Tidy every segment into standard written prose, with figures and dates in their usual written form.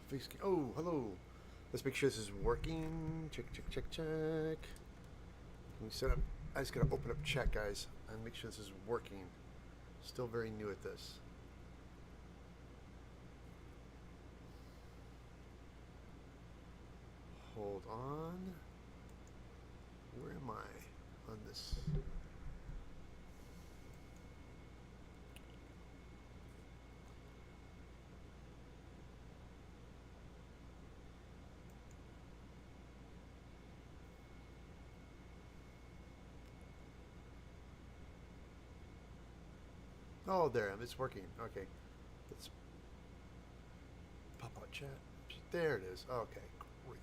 face. Oh, hello. Let's make sure this is working. Check, check, check, check. Let me set up. I just gotta open up chat, guys, and make sure this is working. Still very new at this. Hold on. Where am I on this? Oh, there. It's working. Okay. Let's pop out chat. There it is. Okay, great.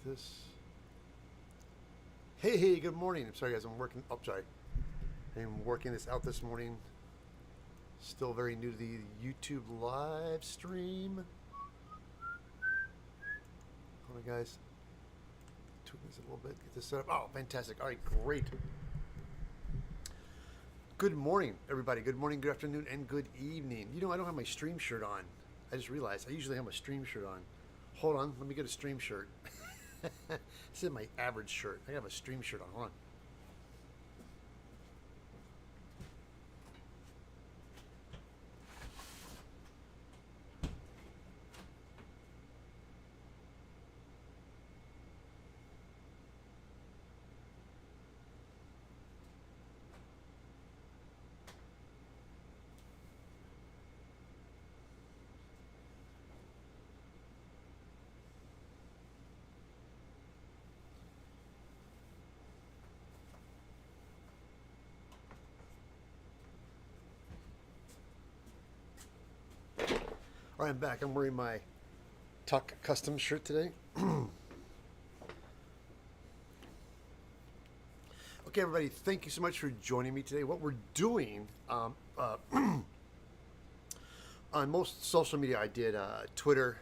This. Hey, good morning. I'm sorry, guys. I'm working. Oh, sorry. I'm working this out this morning. Still very new to the YouTube live stream. Hold on, guys. Tweak this a little bit. Get this set up. Oh, fantastic. All right, great. Good morning, everybody. Good morning, good afternoon, and good evening. You know, I don't have my stream shirt on. I just realized I usually have my stream shirt on. Hold on. Let me get a stream shirt. This is my average shirt. I have a stream shirt on. Hold on. All right, I'm back. I'm wearing my Tuck custom shirt today. Okay, everybody, thank you so much for joining me today. What we're doing on most social media, I did Twitter,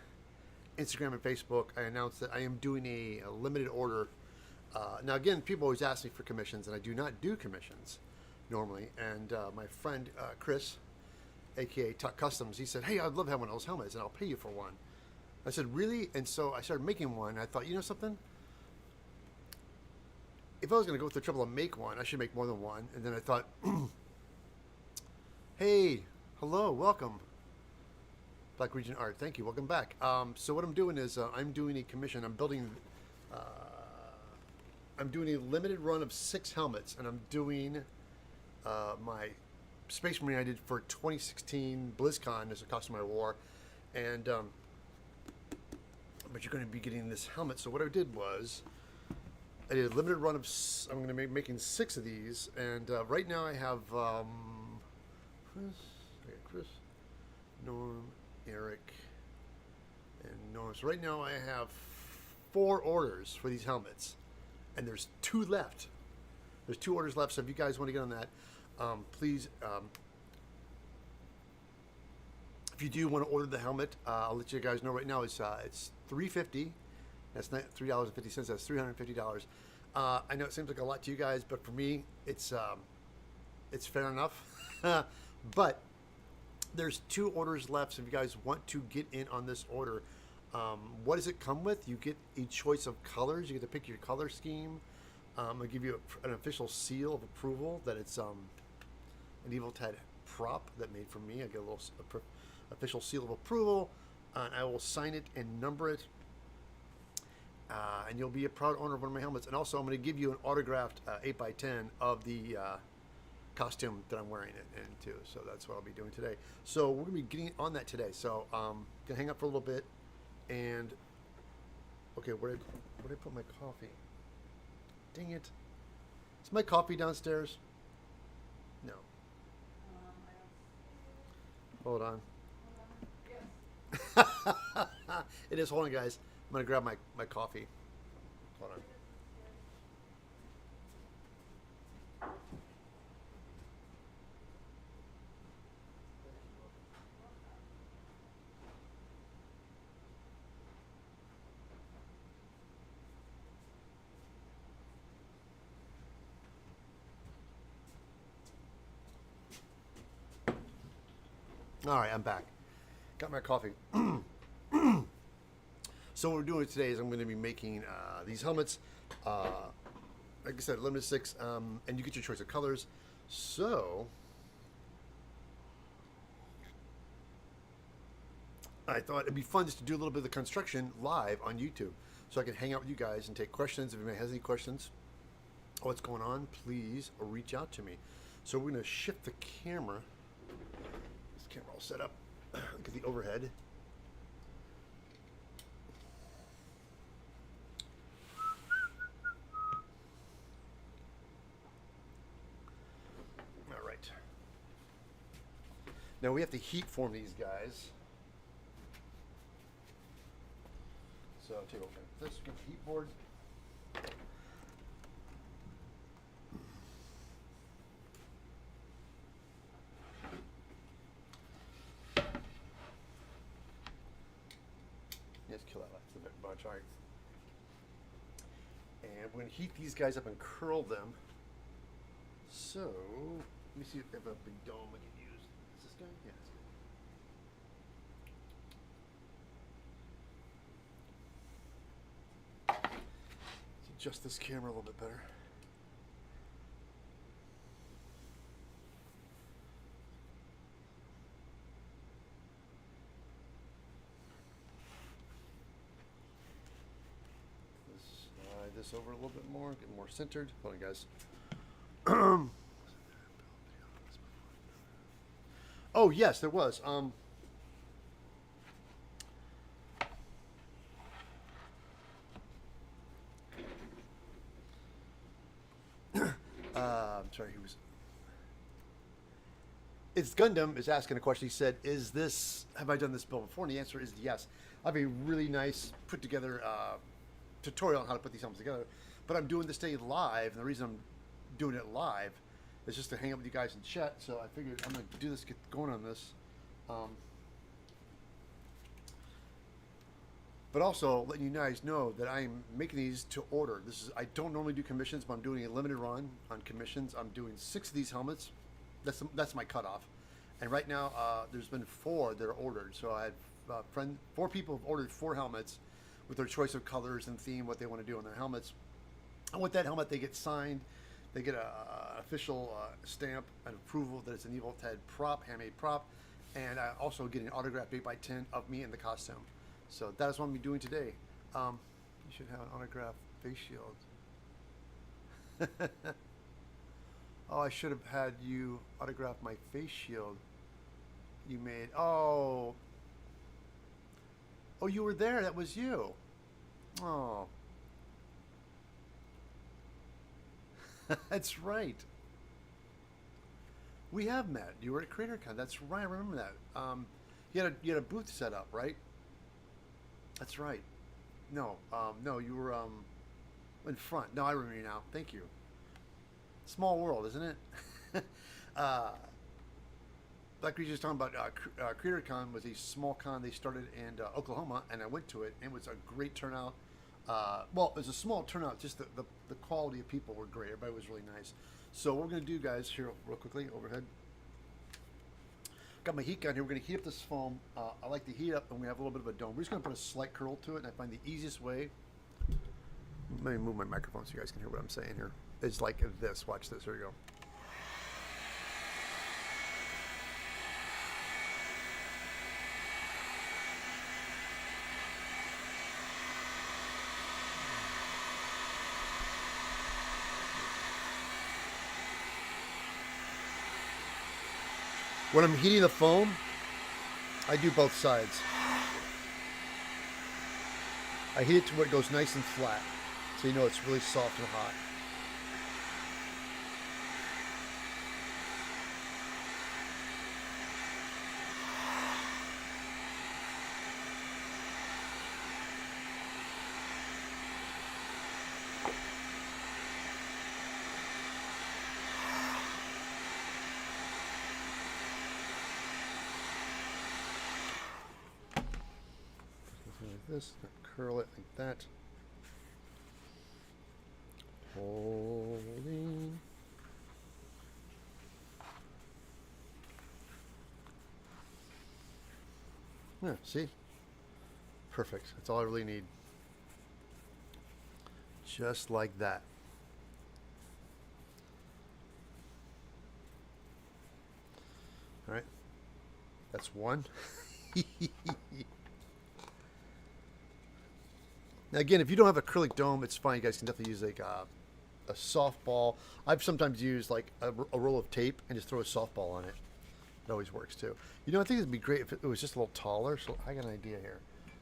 Instagram, and Facebook. I announced that I am doing a limited order. Now, again, people always ask me for commissions, and I do not do commissions normally. And my friend Chris, aka Tuck Customs, he said, "Hey, I'd love to have one of those helmets, and I'll pay you for one." I said, "Really?" And so I started making one. And I thought, you know something? If I was going to go through the trouble to make one, I should make more than one. And then I thought, hey, hello, welcome. Black Region Art, thank you, welcome back. So what I'm doing is I'm doing a commission. I'm doing a limited run of 6 helmets, and I'm doing my Space Marine I did for 2016 BlzzCon as a costume I wore. And, but you're going to be getting this helmet. So what I did was, I did a limited run of, I'm going to be making 6 of these, and right now I have Chris, Norm, Eric, and Norm. So right now I have 4 orders for these helmets, and there's 2 left. There's 2 orders left, so if you guys want to get on that, please, if you do want to order the helmet, I'll let you guys know right now it's $350. That's not $3.50. That's $350. I know it seems like a lot to you guys, but for me, it's fair enough. But there's 2 orders left, so if you guys want to get in on this order, what does it come with? You get a choice of colors. You get to pick your color scheme. I'll give you an official seal of approval that it's an Evil-Tad prop that made for me. I get a little official seal of approval, and I will sign it and number it. And you'll be a proud owner of one of my helmets. And also, I'm going to give you an autographed 8x10 of the costume that I'm wearing it into. So that's what I'll be doing today. So we're going to be getting on that today. So going to hang up for a little bit. And, okay, where did I put my coffee? Dang it. Is my coffee downstairs? No. Hold on. It is. Hold on, guys. I'm going to grab my coffee. Hold on. All right, I'm back. Got my coffee. So what we're doing today is I'm going to be making these helmets. Like I said, limited 6, and you get your choice of colors. So I thought it'd be fun just to do a little bit of the construction live on YouTube, so I can hang out with you guys and take questions. If anybody has any questions, what's going on, please reach out to me. So we're going to shift the camera. This camera all set up. Look at the overhead. All right. Now we have to heat form these guys. So I'll take a look at this. We've got the heat board. Let's kill that last bit bunch. All right. And we're going to heat these guys up and curl them. So let me see if they have a big dome I can use. Is this guy? Yeah, that's good. Let's adjust this camera a little bit better. Slide this over a little bit more, get more centered. Hold on, guys. Oh yes, there was. I'm sorry, he was. It's Gundam is asking a question. He said, "Is this? Have I done this build before?" And the answer is yes. I have a really nice put together tutorial on how to put these helmets together. But I'm doing this day live, and the reason I'm doing it live is just to hang out with you guys and chat. So I figured I'm gonna do this, get going on this. But also letting you guys know that I'm making these to order. I don't normally do commissions, but I'm doing a limited run on commissions. I'm doing 6 of these helmets. That's my cutoff. And right now there's been 4 that are ordered. So I had 4 people have ordered 4 helmets with their choice of colors and theme, what they want to do on their helmets. And with that helmet, they get signed. They get an official stamp and approval that it's an Evil Ted prop, handmade prop, and I also get an autographed 8x10 of me in the costume. So that is what I'm going to be doing today. You should have an autographed face shield. Oh, I should have had you autograph my face shield. You made. Oh, you were there. That was you. Oh. That's right. We have met. You were at CreatorCon. That's right. I remember that. You had a booth set up, right? That's right. No, you were in front. No, I remember you now. Thank you. Small world, isn't it? Like we were just talking about, CreatorCon was a small con they started in Oklahoma, and I went to it, and it was a great turnout. Well, it was a small turnout, just the quality of people were great. Everybody was really nice. So what we're going to do, guys, here real quickly, overhead. Got my heat gun here. We're going to heat up this foam. I like to heat up, and we have a little bit of a dome. We're just going to put a slight curl to it, and I find the easiest way. Let me move my microphone so you guys can hear what I'm saying here. It's like this. Watch this. Here we go. When I'm heating the foam, I do both sides. I heat it to where it goes nice and flat, so you know it's really soft and hot. This, curl it like that. Holding. Yeah, see? Perfect. That's all I really need. Just like that. All right. That's one. Now, again, if you don't have acrylic dome, it's fine. You guys can definitely use like a softball. I've sometimes used like a roll of tape and just throw a softball on it. It always works too. You know, I think it'd be great if it was just a little taller. So I got an idea here.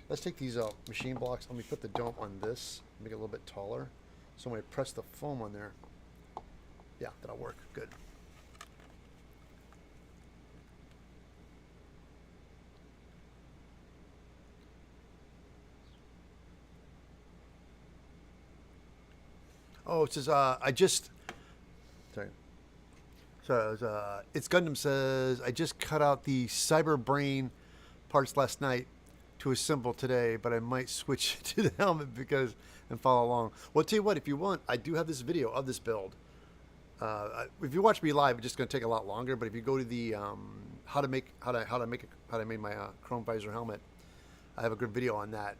Let's take these machine blocks. Let me put the dome on this, make it a little bit taller. So when I press the foam on there, yeah, that'll work. Good. Oh, it says, sorry. So it's Gundam says, I just cut out the Cyber Brain parts last night to assemble today, but I might switch to the helmet and follow along. Well, I'll tell you what, if you want, I do have this video of this build. If you watch me live, it's just going to take a lot longer, but if you go to the how to make my chrome visor helmet, I have a good video on that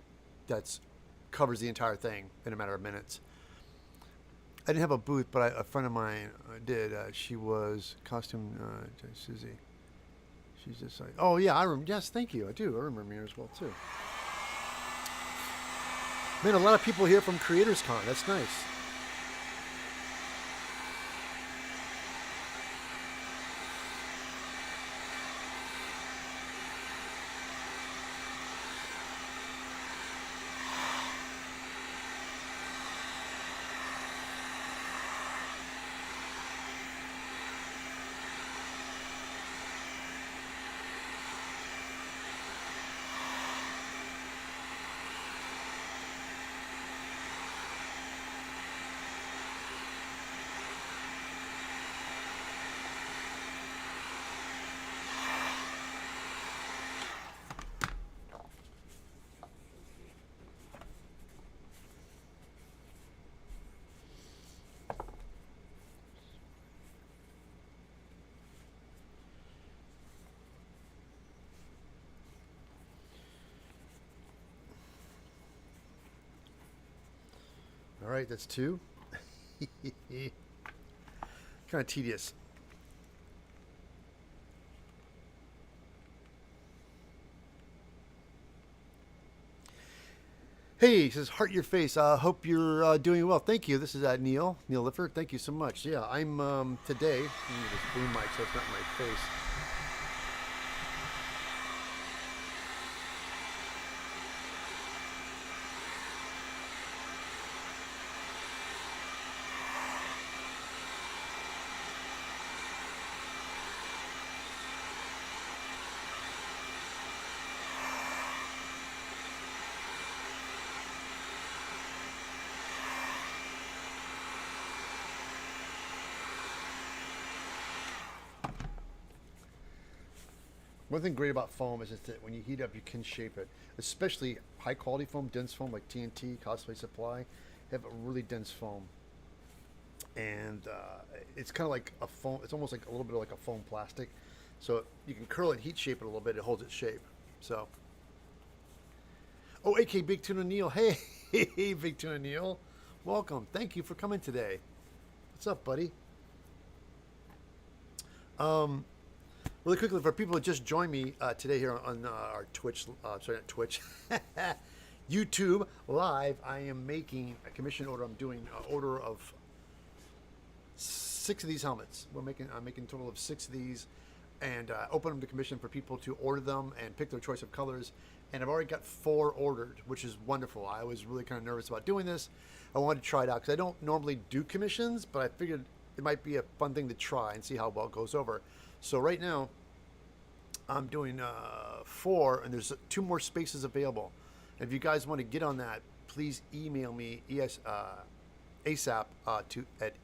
that's covers the entire thing in a matter of minutes. I didn't have a booth, but a friend of mine did. She was costume Susie. She's just like, oh yeah, I remember. Yes, thank you. I do. I remember her as well too. Man, a lot of people here from Creators Con. That's nice. All right, that's two. Kind of tedious. Hey, he says, heart your face. Hope you're doing well. Thank you. This is Neil Lifford. Thank you so much. Yeah, I'm today. Let me just boom mic so it's not in my face. One thing great about foam is that when you heat up, you can shape it. Especially high quality foam, dense foam like TNT, Cosplay Supply, have a really dense foam. And it's kind of like a foam, it's almost like a little bit like a foam plastic. So you can curl it, heat shape it a little bit, it holds its shape. So, oh, AK Big Tuna Neil. Hey, Big Tuna Neil. Welcome. Thank you for coming today. What's up, buddy? Really quickly, for people who just joined me today here on our Twitch, sorry, not Twitch, YouTube Live, I am making a commission order. I'm doing an order of 6 of these helmets. I'm making a total of 6 of these, and open them to commission for people to order them and pick their choice of colors. And I've already got 4 ordered, which is wonderful. I was really kind of nervous about doing this. I wanted to try it out because I don't normally do commissions, but I figured it might be a fun thing to try and see how well it goes over. So right now, I'm doing 4, and there's 2 more spaces available. And if you guys want to get on that, please email me ASAP at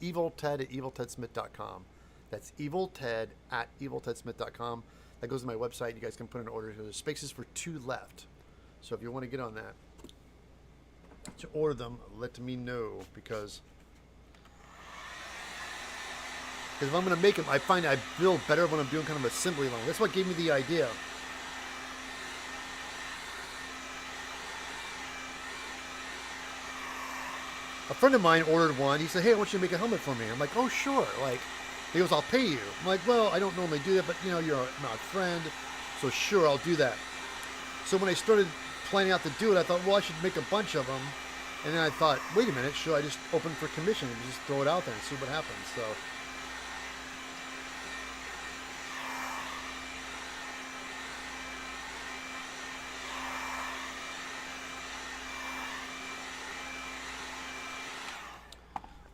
evilted@eviltedsmith.com. That's evilted@eviltedsmith.com. That goes to my website. You guys can put in an order. There's spaces for 2 left. So if you want to get on that to order them, let me know, because if I'm going to make them, I find I build better when I'm doing kind of assembly line. That's what gave me the idea. A friend of mine ordered one. He said, "Hey, I want you to make a helmet for me." I'm like, "Oh, sure." Like, he goes, "I'll pay you." I'm like, "Well, I don't normally do that, but you know, you're my friend, so sure, I'll do that." So when I started planning out to do it, I thought, well, I should make a bunch of them. And then I thought, wait a minute, should I just open for commission and just throw it out there and see what happens? So,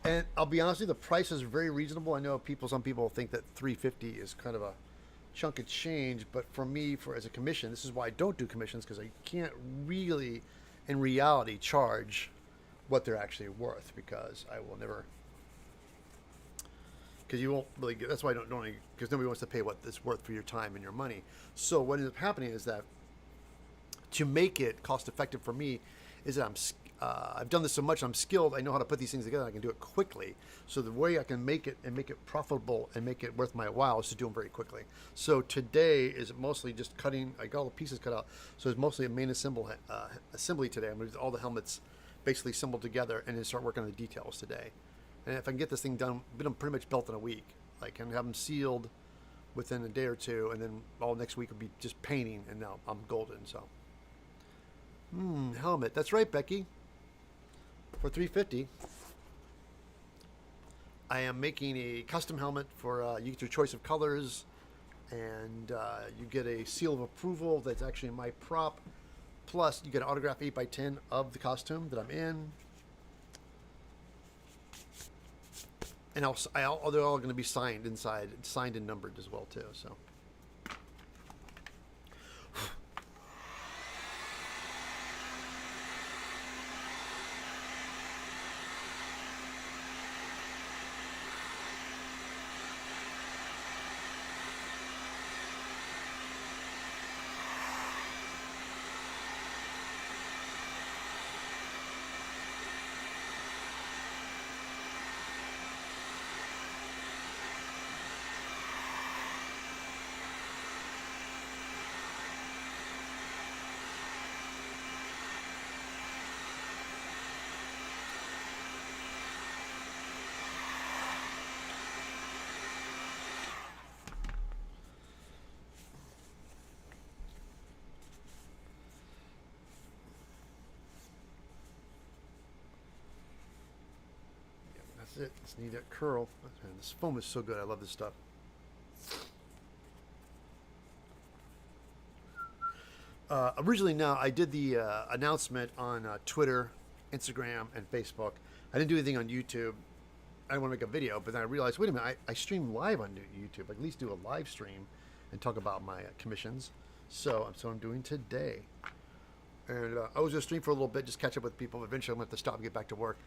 and I'll be honest with you, the price is very reasonable. I know some people think that 350 is kind of a chunk of change, but for me, for as a commission, this is why I don't do commissions, because I can't really, in reality, charge what they're actually worth, because I will never, because you won't really get, that's why I don't normally, because nobody wants to pay what it's worth for your time and your money. So what ends up happening is that to make it cost effective for me is that I've done this so much, I'm skilled, I know how to put these things together, I can do it quickly. So the way I can make it and make it profitable and make it worth my while is to do them very quickly. So today is mostly just cutting, I got all the pieces cut out, so it's mostly a main assembly today. I'm going to do all the helmets basically assembled together and then start working on the details today. And if I can get this thing done, I'm pretty much built in a week. I can have them sealed within a day or two, and then all next week will be just painting, and now I'm golden. So, helmet. That's right, Becky. For $350, I am making a custom helmet for you get your choice of colors, and you get a seal of approval that's actually my prop. Plus, you get an autograph 8x10 of the costume that I'm in. And they're all going to be signed inside, signed and numbered as well too. So. That's it. Just need that curl. Man, this foam is so good. I love this stuff. Originally, now I did the announcement on Twitter, Instagram, and Facebook. I didn't do anything on YouTube. I didn't want to make a video, but then I realized, wait a minute, I stream live on YouTube. I can at least do a live stream and talk about my commissions. So that's what I'm doing today. And I was going to stream for a little bit, just catch up with people. Eventually, I'm going to have to stop and get back to work.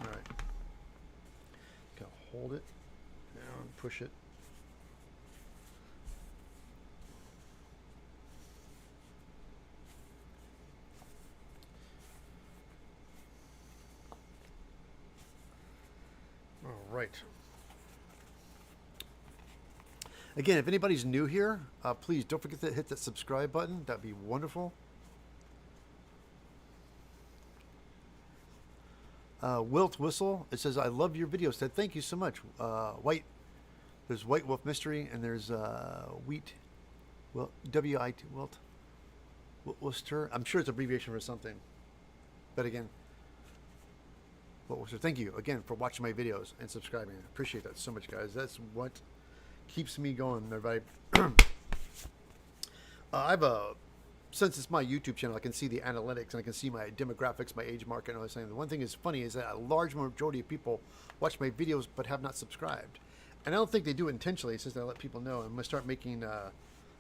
All right. Gotta hold it down, push it. All right. Again, if anybody's new here, please don't forget to hit that subscribe button. That'd be wonderful. Wilt Whistle, it says, I love your videos. Said, thank you so much. There's White Wolf Mystery, and there's Wheat, well, W-I-T, Wilt, Worcester. I'm sure it's abbreviation for something. But again, Worcester, thank you again for watching my videos and subscribing. I appreciate that so much, guys. That's what keeps me going, everybody. I have a, since it's my YouTube channel, I can see the analytics and I can see my demographics, my age market, and all this thing. The one thing is funny is that a large majority of people watch my videos but have not subscribed. And I don't think they do it intentionally. It's just that I let people know. I'm going to start making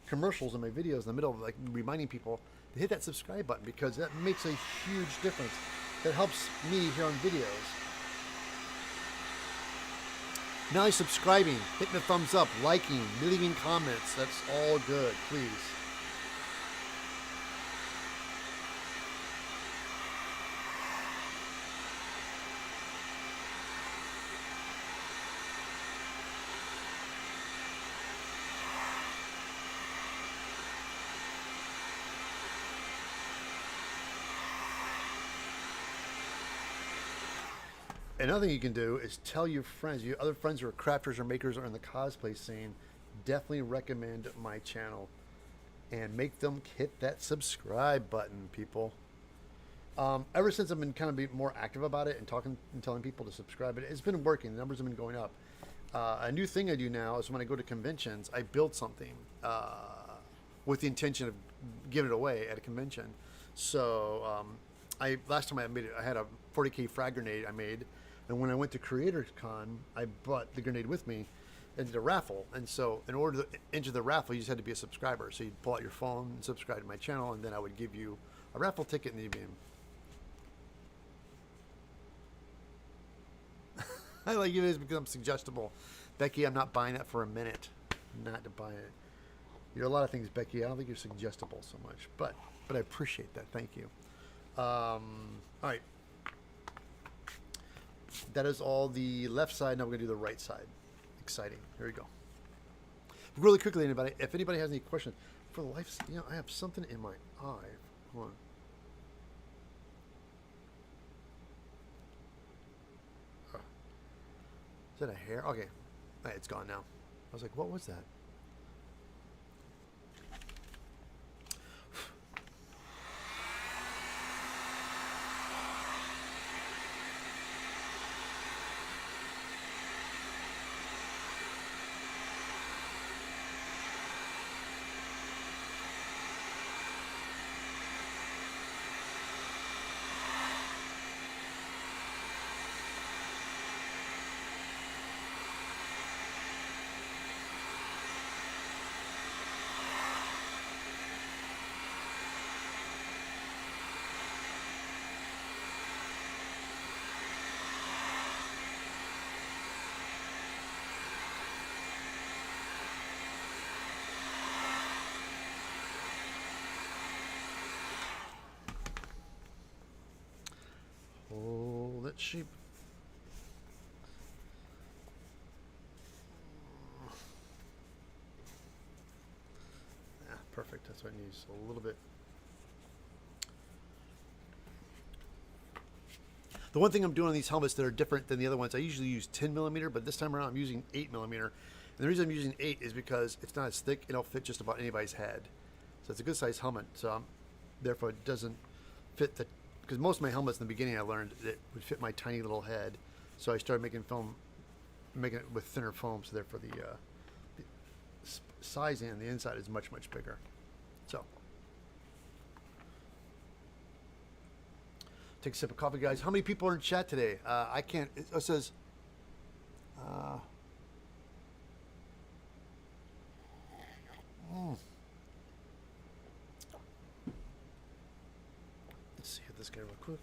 commercials in my videos in the middle of like reminding people to hit that subscribe button, because that makes a huge difference. That helps me here on videos. Not only subscribing, hitting the thumbs up, liking, leaving comments. That's all good, please. Another thing you can do is tell your friends, your other friends who are crafters or makers or in the cosplay scene, definitely recommend my channel and make them hit that subscribe button, people. Ever since I've been kind of being more active about it and talking and telling people to subscribe, it's been working. The numbers have been going up. A new thing I do now is when I go to conventions, I build something with the intention of giving it away at a convention. So last time I made it, I had a 40K frag grenade I made. And when I went to Creators Con, I brought the grenade with me and did a raffle. And so in order to enter the raffle, you just had to be a subscriber. So you'd pull out your phone and subscribe to my channel, and then I would give you a raffle ticket and you'd be in. I like you guys because I'm suggestible. Becky, I'm not buying that for a minute. Not to buy it. You're a lot of things, Becky. I don't think you're suggestible so much. But I appreciate that. Thank you. All right. That is all the left side. Now we're going to do the right side. Exciting. Here we go. Really quickly, if anybody has any questions for the life, I have something in my eye. Hold on. Is that a hair? Okay. Right, it's gone now. I was like, what was that? Oh, that sheep. Yeah, perfect. That's what I need. So a little bit. The one thing I'm doing on these helmets that are different than the other ones, I usually use 10 millimeter, but this time around I'm using 8 millimeter. And the reason I'm using 8 is because it's not as thick. It'll fit just about anybody's head. So it's a good size helmet. So therefore it doesn't fit the, because most of my helmets in the beginning I learned that it would fit my tiny little head. So I started making it with thinner foam. So therefore the sizing on the inside is much, much bigger. So take a sip of coffee, guys. How many people are in chat today? I can't. It says. Let's see this guy real quick.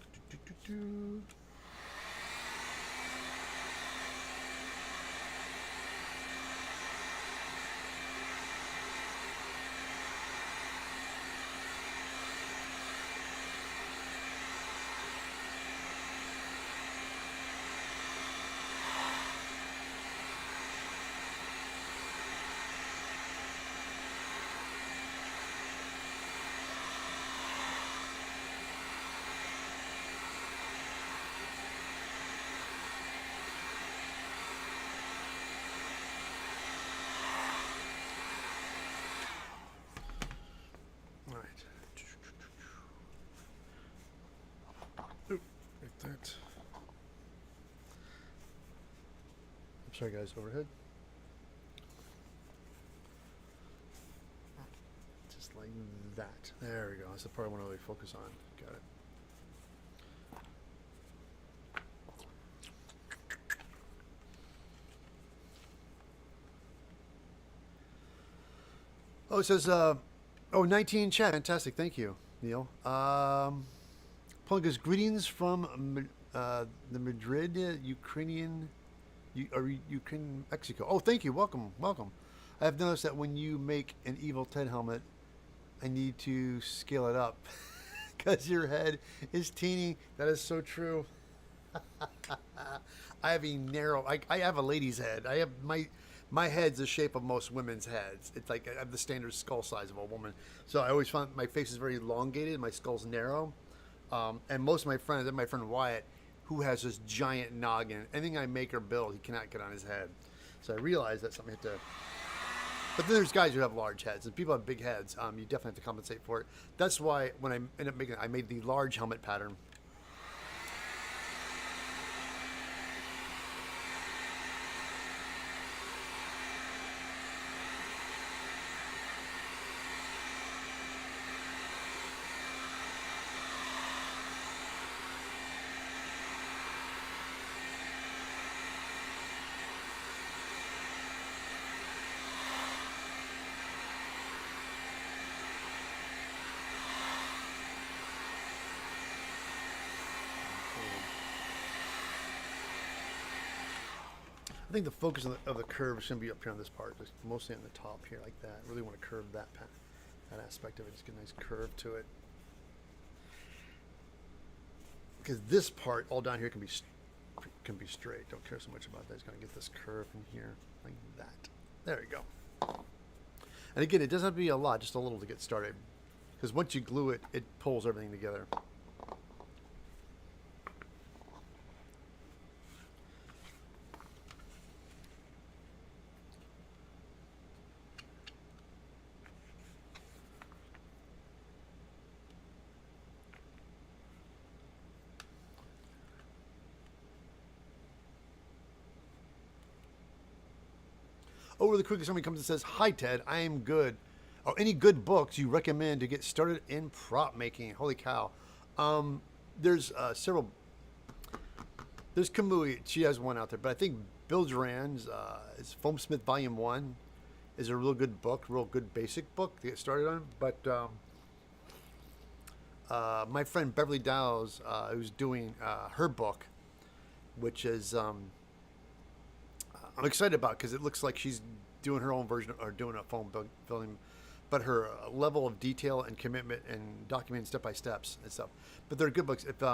That. I'm sorry, guys. Overhead. Just like that. There we go. That's the part I want to really focus on. Got it. Oh, it says, 19 chat. Fantastic. Thank you, Neil. Paul goes, greetings from the Madrid, Ukrainian, Ukraine, Mexico. Oh, thank you. Welcome. Welcome. I have noticed that when you make an Evil Ted helmet, I need to scale it up because your head is teeny. That is so true. I have a narrow. I have a lady's head. I have my head's the shape of most women's heads. It's like I have the standard skull size of a woman. So I always find my face is very elongated. My skull's narrow. And most of my friends, and my friend Wyatt, who has this giant noggin. Anything I make or build, he cannot get on his head. So I realized that's something I have to. But then there's guys who have large heads, and people have big heads. You definitely have to compensate for it. That's why when I ended up making it, I made the large helmet pattern. I think the focus of the curve is going to be up here on this part, just mostly on the top here, like that. I really want to curve that aspect of it, just get a nice curve to it. Because this part, all down here, can be straight. Don't care so much about that. It's going to get this curve in here, like that. There you go. And again, it doesn't have to be a lot, just a little to get started. Because once you glue it, it pulls everything together. Oh, really quickly, somebody comes and says, "Hi, Ted. I am good. Oh, any good books you recommend to get started in prop making?" Holy cow. There's several. There's Kamui. She has one out there. But I think Bill Duran's Foamsmith Volume 1 is a real good book, real good basic book to get started on. But my friend Beverly Dowes, who's doing her book, which is... I'm excited about because it looks like she's doing her own version or doing a foam building, but her level of detail and commitment and documenting step by steps and stuff. But they're good books. If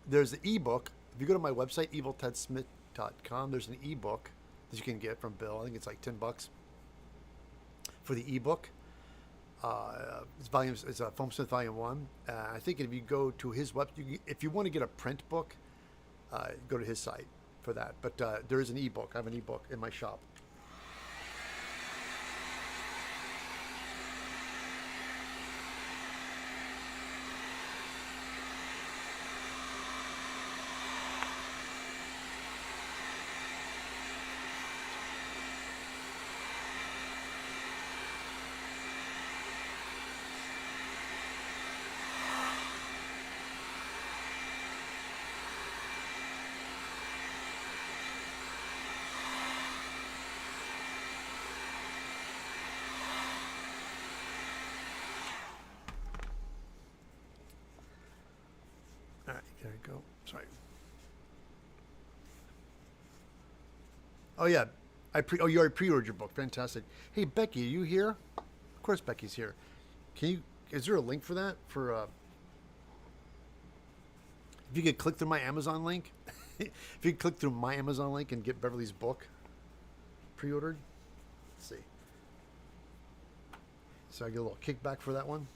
there's the ebook, if you go to my website eviltedsmith.com, there's an ebook that you can get from Bill. I think it's like $10 for the ebook. It's Foamsmith Volume 1. I think if you go to his website, if you want to get a print book, go to his site for that. But there is an ebook. I have an ebook in my shop. All right, there you go. Sorry. Oh yeah, you already pre-ordered your book. Fantastic. Hey Becky, are you here? Of course Becky's here. Can you? Is there a link for that? For if you could click through my Amazon link, if you could click through my Amazon link and get Beverly's book pre-ordered. Let's see. So I get a little kickback for that one.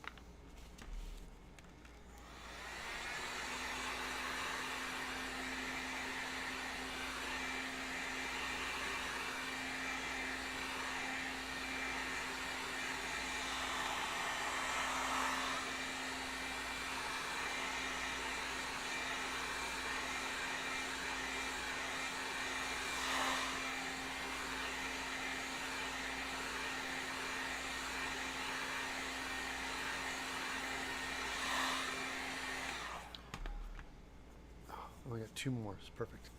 Only got two more. It's perfect.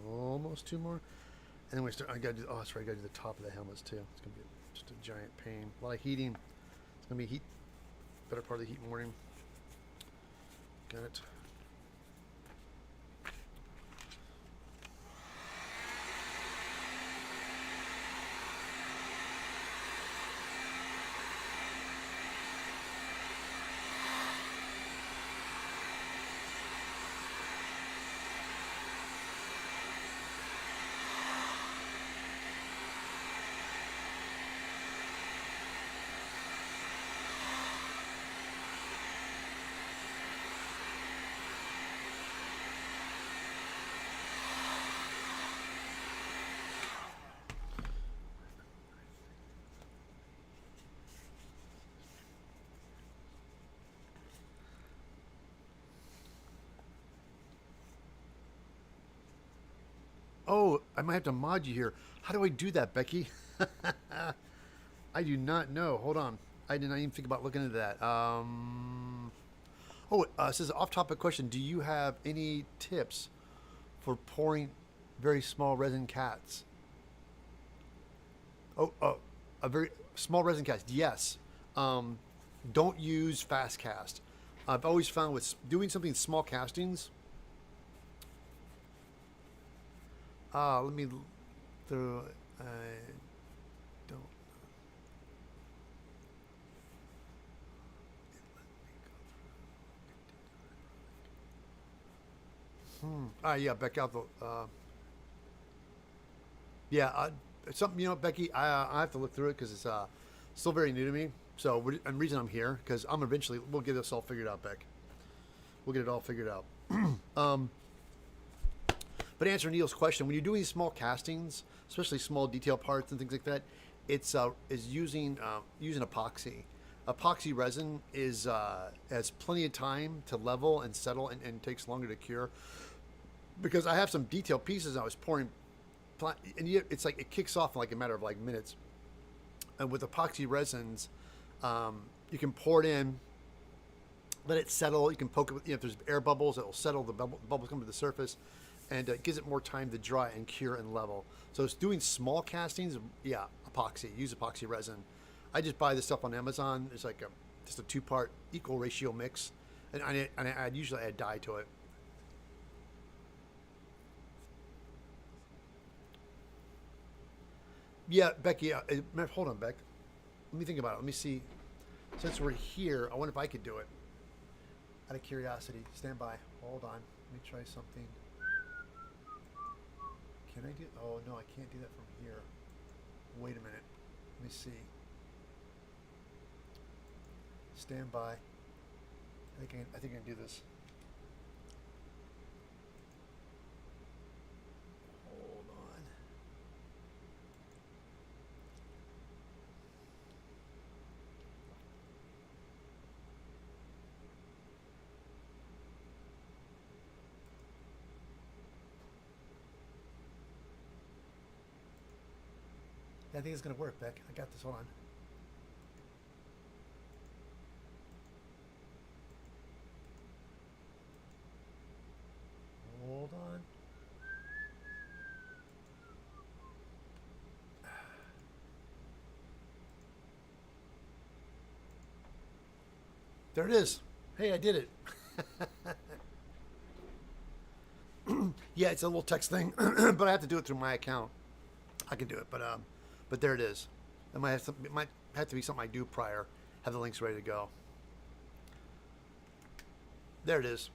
Almost two more. And then we start. I gotta do. Oh, that's right. I gotta do the top of the helmets too. It's gonna be just a giant pain. A lot of heating. It's gonna be heat. Better part of the heat morning. Got it. Oh, I might have to mod you here. How do I do that, Becky? I do not know. Hold on. I did not even think about looking into that. It says off-topic question. Do you have any tips for pouring very small resin cats? A very small resin cast. Yes. Don't use fast cast. I've always found with doing something small castings. Let me throw. I don't. Yeah, Becky. It's something, Becky. I have to look through it because it's still very new to me. So, and the reason I'm here because we'll get this all figured out, Beck. We'll get it all figured out. But answer Neil's question, when you're doing small castings, especially small detail parts and things like that, it's is using epoxy. Epoxy resin has plenty of time to level and settle and takes longer to cure. Because I have some detail pieces I was pouring, and it's like it kicks off in like a matter of like minutes. And with epoxy resins, you can pour it in, let it settle. You can poke it with, if there's air bubbles, it will settle. The bubbles come to the surface, and it gives it more time to dry and cure and level. So it's doing small castings. Yeah, epoxy. Use epoxy resin. I just buy this stuff on Amazon. It's like just a 2-part equal ratio mix, and I usually add dye to it. Yeah, Becky. Hold on, Beck. Let me think about it. Let me see. Since we're here, I wonder if I could do it. Out of curiosity, stand by. Hold on. Let me try something. Can I do? Oh no, I can't do that from here. Wait a minute. Let me see. Stand by. I think I can do this. Hold on. I think it's gonna work, Beck. I got this. Hold on. Hold on. There it is. Hey, I did it. Yeah, it's a little text thing, but I have to do it through my account. I can do it, but there it is. It might have to be something I do prior. Have the links ready to go. There it is.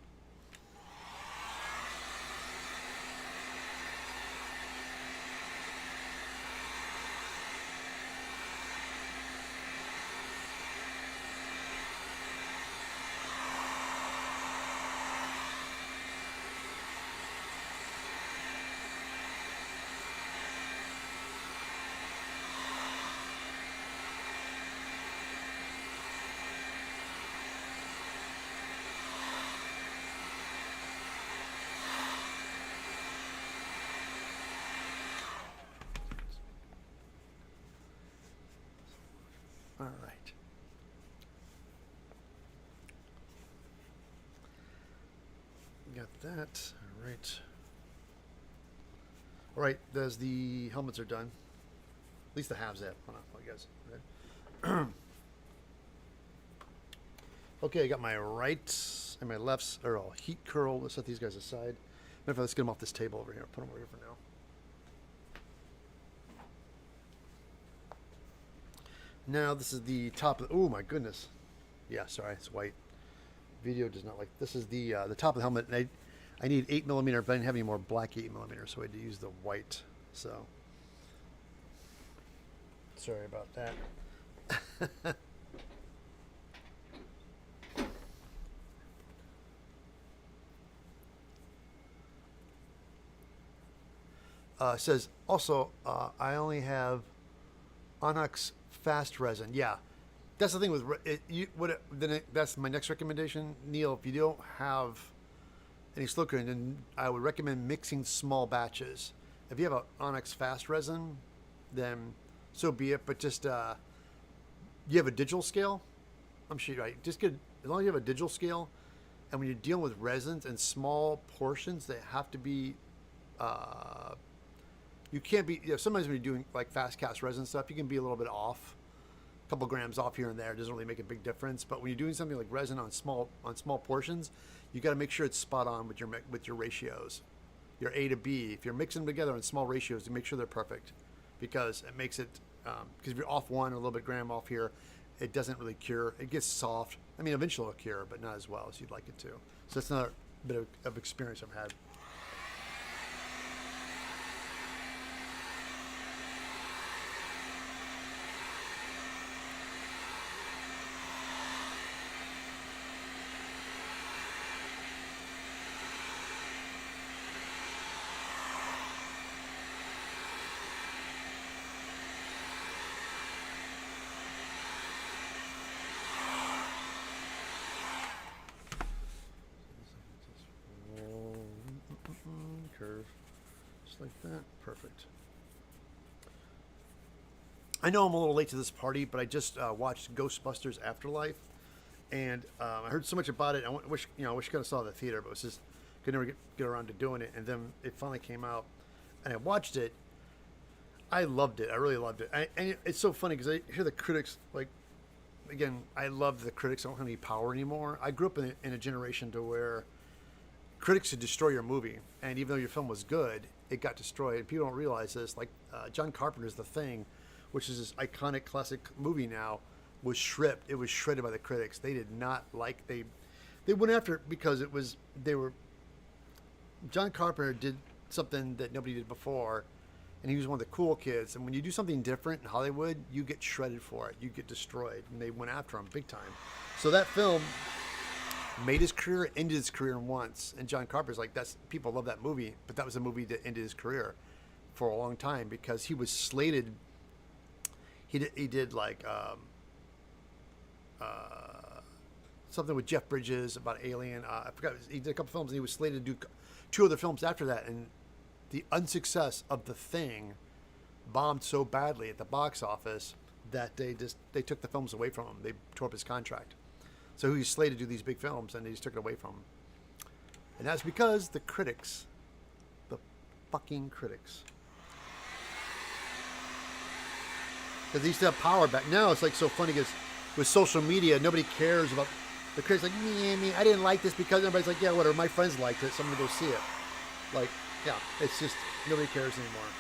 All right. Got that. All right. All right, there's the helmets are done. At least the halves have. Hold on, I guess. Okay, I got my rights and my lefts are all heat curl. Let's set these guys aside. Let's get them off this table over here. Put them over here for now. Now this is the top of the, oh my goodness. Yeah, sorry, it's white. Video does not like, this is the top of the helmet. And I need 8mm, but I didn't have any more black 8mm, so I had to use the white. So, sorry about that. It says also, I only have Onyx fast resin. Yeah, that's the thing with it. That's my next recommendation, Neil. If you don't have any slow cooking, then I would recommend mixing small batches. If you have an Onyx fast resin, then so be it. But just you have a digital scale. I'm sure, right? Just get, as long as you have a digital scale, and when you're dealing with resins and small portions, they have to be. You can't be, sometimes when you're doing like fast cast resin stuff, you can be a little bit off, a couple grams off here and there. It doesn't really make a big difference. But when you're doing something like resin on small portions, you got to make sure it's spot on with your ratios, your A to B. If you're mixing them together in small ratios, you make sure they're perfect, because it makes it, because if you're off one or a little bit gram off here, it doesn't really cure. It gets soft. I mean, eventually it'll cure, but not as well as you'd like it to. So that's another bit of experience I've had. Curve, just like that. Perfect. I know I'm a little late to this party, but I just watched Ghostbusters Afterlife, and I heard so much about it. I wish I kind of saw it at the theater, but it was just could never get around to doing it. And then it finally came out, and I watched it. I loved it. I really loved it. And it's so funny because I hear the critics like. Again, I love the critics don't have any power anymore. I grew up in a generation to where critics could destroy your movie, and even though your film was good, it got destroyed. And people don't realize this. Like John Carpenter's The Thing, which is this iconic classic movie now, was stripped. It was shredded by the critics. They did not like they went after it because John Carpenter did something that nobody did before, and he was one of the cool kids. And when you do something different in Hollywood, you get shredded for it. You get destroyed, and they went after him big time. So that film made his career, ended his career once. And John Carpenter's like, people love that movie, but that was a movie that ended his career for a long time because he was slated. He did like something with Jeff Bridges about Alien. I forgot, he did a couple films, and he was slated to do 2 other films after that. And the unsuccess of The Thing bombed so badly at the box office that they took the films away from him. They tore up his contract. So he was slated to do these big films, and they just took it away from him. And that's because the critics, the fucking critics. Because they used to have power back. Now it's like so funny because with social media, nobody cares about the critics. Like, me, I didn't like this because everybody's like, yeah, whatever. My friends liked it, so I'm gonna go see it. Like, yeah, it's just nobody cares anymore.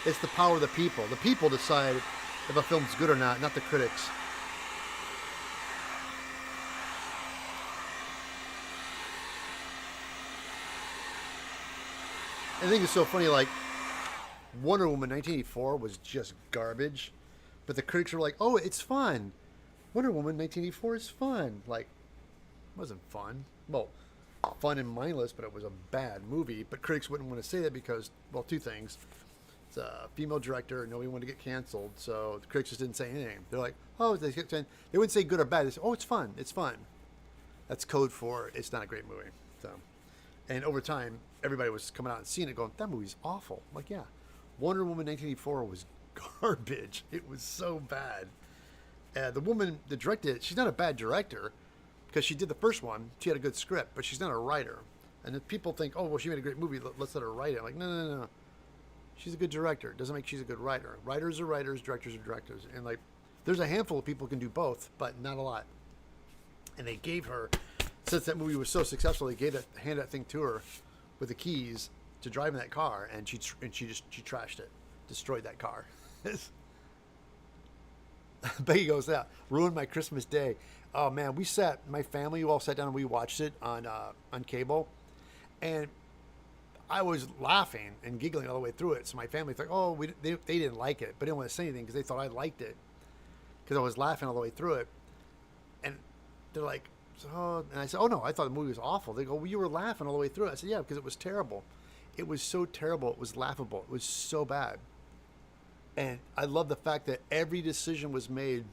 It's the power of the people. The people decide if a film's good or not the critics. I think it's so funny, like, Wonder Woman 1984 was just garbage, but the critics were like, oh, it's fun. Wonder Woman 1984 is fun. Like, it wasn't fun. Well, fun and mindless, but it was a bad movie. But critics wouldn't want to say that because, well, 2 things. It's a female director, and nobody wanted to get canceled, so the critics just didn't say anything. They're like, oh, they wouldn't say good or bad. They say, oh, it's fun. It's fun. That's code for it's not a great movie. So, and over time, everybody was coming out and seeing it going, that movie's awful. I'm like, yeah. Wonder Woman 1984 was garbage. It was so bad. The woman that directed it, she's not a bad director because she did the first one. She had a good script, but she's not a writer. And if people think, oh, well, she made a great movie, let's let her write it. I'm like, no, no, no. She's a good director. It doesn't make she's a good writer. Writers are writers, directors are directors. And like, there's a handful of people who can do both, but not a lot. And they gave her, since that movie was so successful, they handed that thing to her with the keys to drive in that car, and she trashed it, destroyed that car. Becky goes, yeah, ruined my Christmas day. Oh man, my family all sat down and we watched it on cable, and I was laughing and giggling all the way through it. So my family's like, oh, they didn't like it, but didn't want to say anything because they thought I liked it because I was laughing all the way through it. And they're like, oh, and I said, oh no, I thought the movie was awful. They go, well, you were laughing all the way through it. I said, yeah, because it was terrible. It was so terrible. It was laughable. It was so bad. And I love the fact that every decision was made,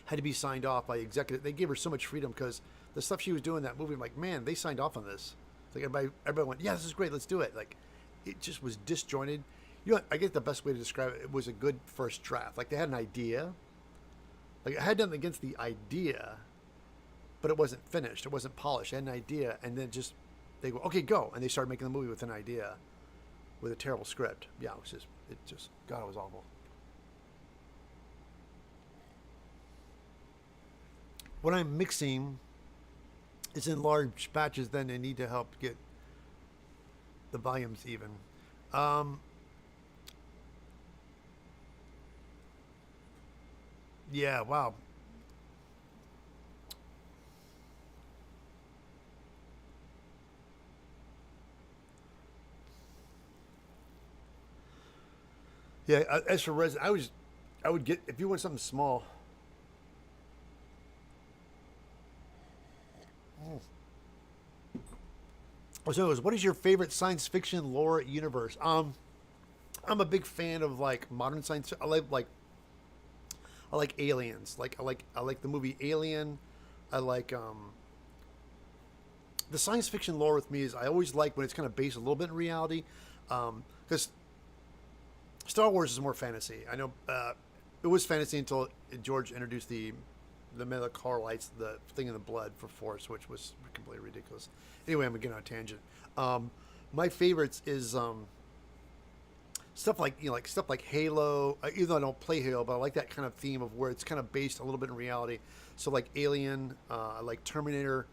had to be signed off by executive. They gave her so much freedom because the stuff she was doing in that movie, I'm like, man, they signed off on this. Like everybody went, yeah, this is great, let's do it. Like, it just was disjointed. You know, I guess the best way to describe it, it was a good first draft. Like, they had an idea. Like, I had nothing against the idea, but it wasn't finished. It wasn't polished. I had an idea, and then they go, okay, go. And they started making the movie with an idea, with a terrible script. Yeah, God, it was awful. What I'm mixing is in large batches, then they need to help get the volumes even. Yeah, wow. Yeah, as for resin, I would get, if you want something small. So it was, what is your favorite science fiction lore universe? I'm a big fan of like modern science. I like aliens. I like the movie Alien. I like the science fiction lore with me is I always like when it's kind of based a little bit in reality, because Star Wars is more fantasy. I know it was fantasy until George introduced the metachlorites, the thing in the blood for Force, which was completely ridiculous. Anyway, I'm getting on a tangent. My favorites is stuff like stuff like Halo. Even though I don't play Halo, but I like that kind of theme of where it's kind of based a little bit in reality. So like Alien, I like Terminator.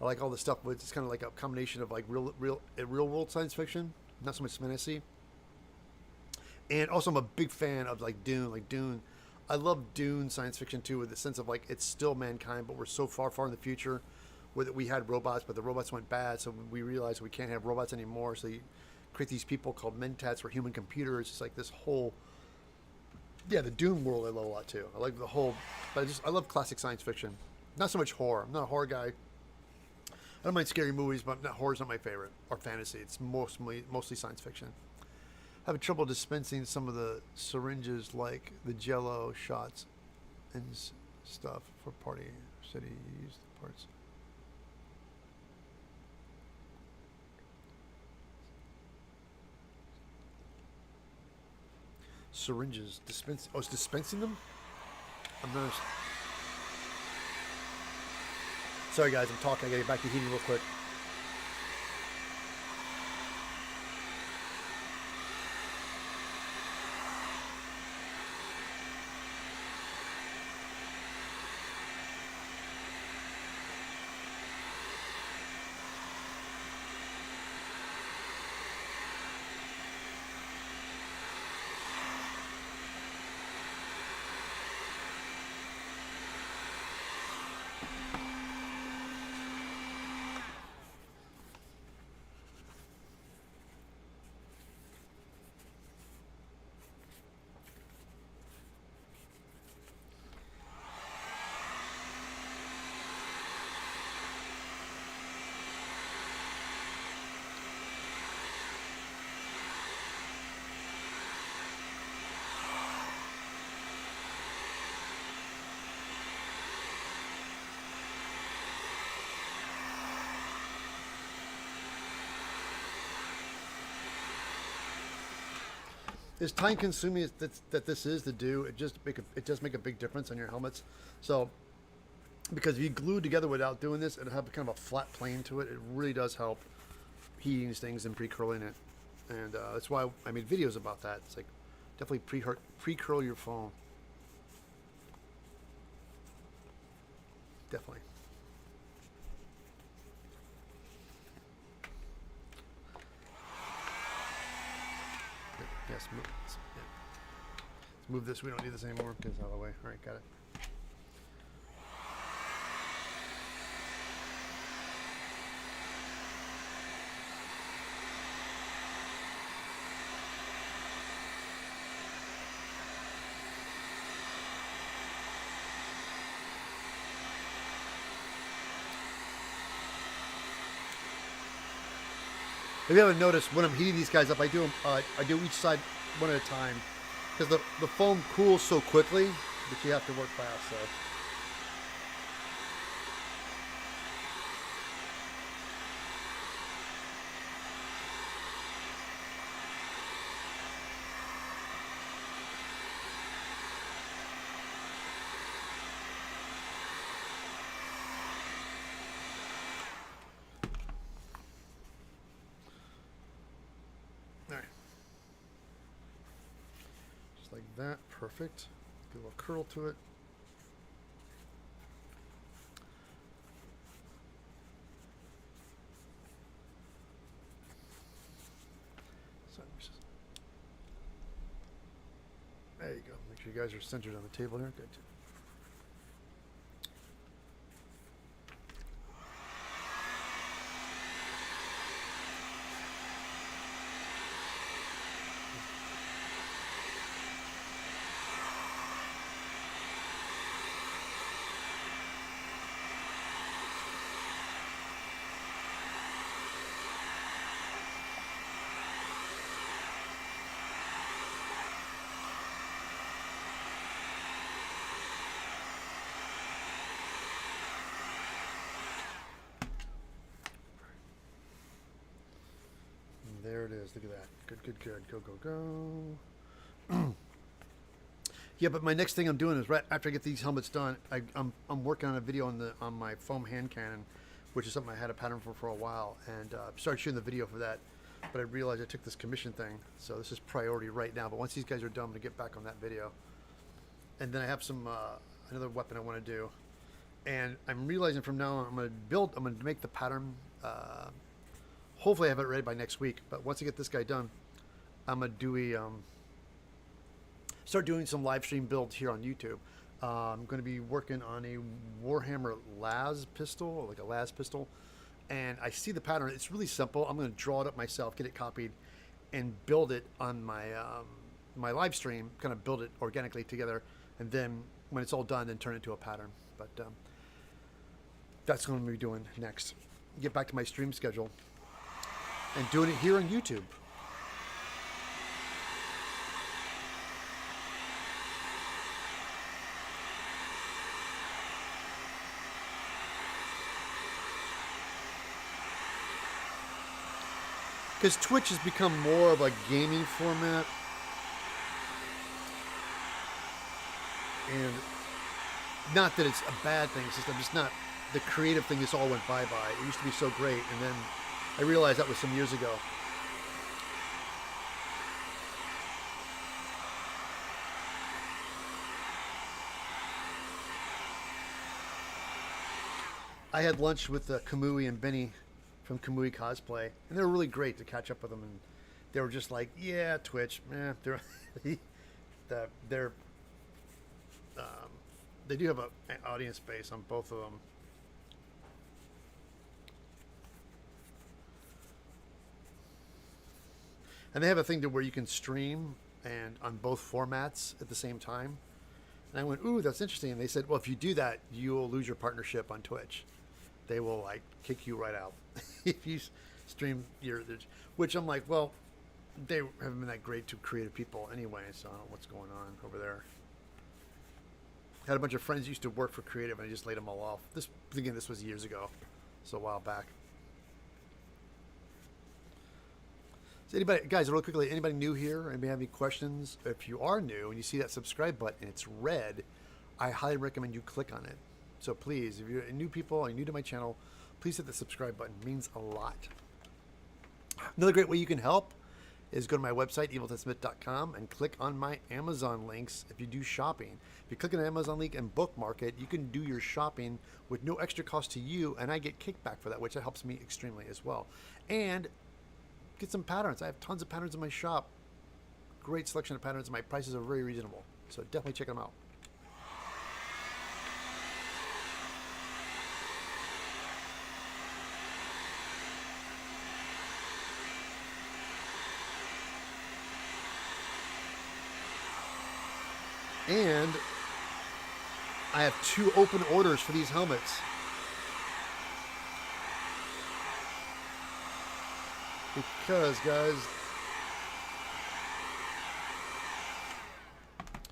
I like all the stuff, but it's kind of like a combination of like real world science fiction, not so much fantasy. And also, I'm a big fan of like Dune. Like Dune, I love Dune science fiction too, with the sense of like it's still mankind, but we're so far in the future, where we had robots, but the robots went bad, so we realized we can't have robots anymore. So you create these people called mentats, or human computers. It's like this whole, yeah, the Dune world I love a lot too. I like the whole, but I love classic science fiction. Not so much horror. I'm not a horror guy. I don't mind scary movies, but horror's not my favorite, or fantasy. It's mostly science fiction. Having trouble dispensing some of the syringes, like the Jello shots and stuff for party. Said he used the parts. Syringes dispensing. Oh, it's dispensing them. I'm not. Sorry, guys. I'm talking. I gotta get back to heating real quick. As time consuming as that this is to do, it does make a big difference on your helmets. So, because if you glue together without doing this, it'll have kind of a flat plane to it. It really does help. heating these things and pre-curling it. And that's why I made videos about that. It's like definitely pre-curl your foam. Definitely. Yes, move. Yeah. Let's move this. We don't need this anymore. Get this out of the way. All right, got it. If you haven't noticed, when I'm heating these guys up, I do each side one at a time, because the foam cools so quickly that you have to work fast. So. Like that, perfect. Get a little curl to it. There you go. Make sure you guys are centered on the table here. Good. There it is. Look at that. Good, good, good. Go, go, go. Yeah, but my next thing I'm doing is right after I get these helmets done, I'm working on a video on my foam hand cannon, which is something I had a pattern for a while, and started shooting the video for that. But I realized I took this commission thing, so this is priority right now. But once these guys are done, I'm gonna get back on that video. And then I have some another weapon I want to do, and I'm realizing from now on I'm gonna make the pattern. Hopefully I have it ready by next week. But once I get this guy done, I'm gonna do start doing some live stream builds here on YouTube. I'm going to be working on a Warhammer Las pistol, like a Las pistol, and I see the pattern. It's really simple. I'm going to draw it up myself, get it copied, and build it on my my live stream. Kind of build it organically together, and then when it's all done, then turn it into a pattern. But that's what I'm going to be doing next. Get back to my stream schedule and doing it here on YouTube. Because Twitch has become more of a gaming format, and not that it's a bad thing, it's just I'm just not, the creative thing just all went bye-bye. It used to be so great, and then I realized that was some years ago. I had lunch with Kamui and Benny from Kamui Cosplay, and they were really great to catch up with them, and they were just like, yeah, Twitch, they're they do have an audience base on both of them. And they have a thing to where you can stream and on both formats at the same time. And I went, ooh, that's interesting. And they said, well, if you do that, you will lose your partnership on Twitch. They will like kick you right out if you stream which I'm like, well, they haven't been that great to creative people anyway, so I don't know what's going on over there. Had a bunch of friends who used to work for creative, and I just laid them all off. This was years ago, so a while back. So anybody, guys, real quickly, anybody new here? Anybody have any questions? If you are new and you see that subscribe button and it's red, I highly recommend you click on it. So please, if you're new people or new to my channel, please hit the subscribe button. It means a lot. Another great way you can help is go to my website, eviltesmith.com, and click on my Amazon links if you do shopping. If you click on the Amazon link and bookmark it, you can do your shopping with no extra cost to you, and I get kickback for that, which helps me extremely as well. And get some patterns. I have tons of patterns in my shop. Great selection of patterns, and my prices are very reasonable. So definitely check them out. And I have 2 open orders for these helmets. Because, guys,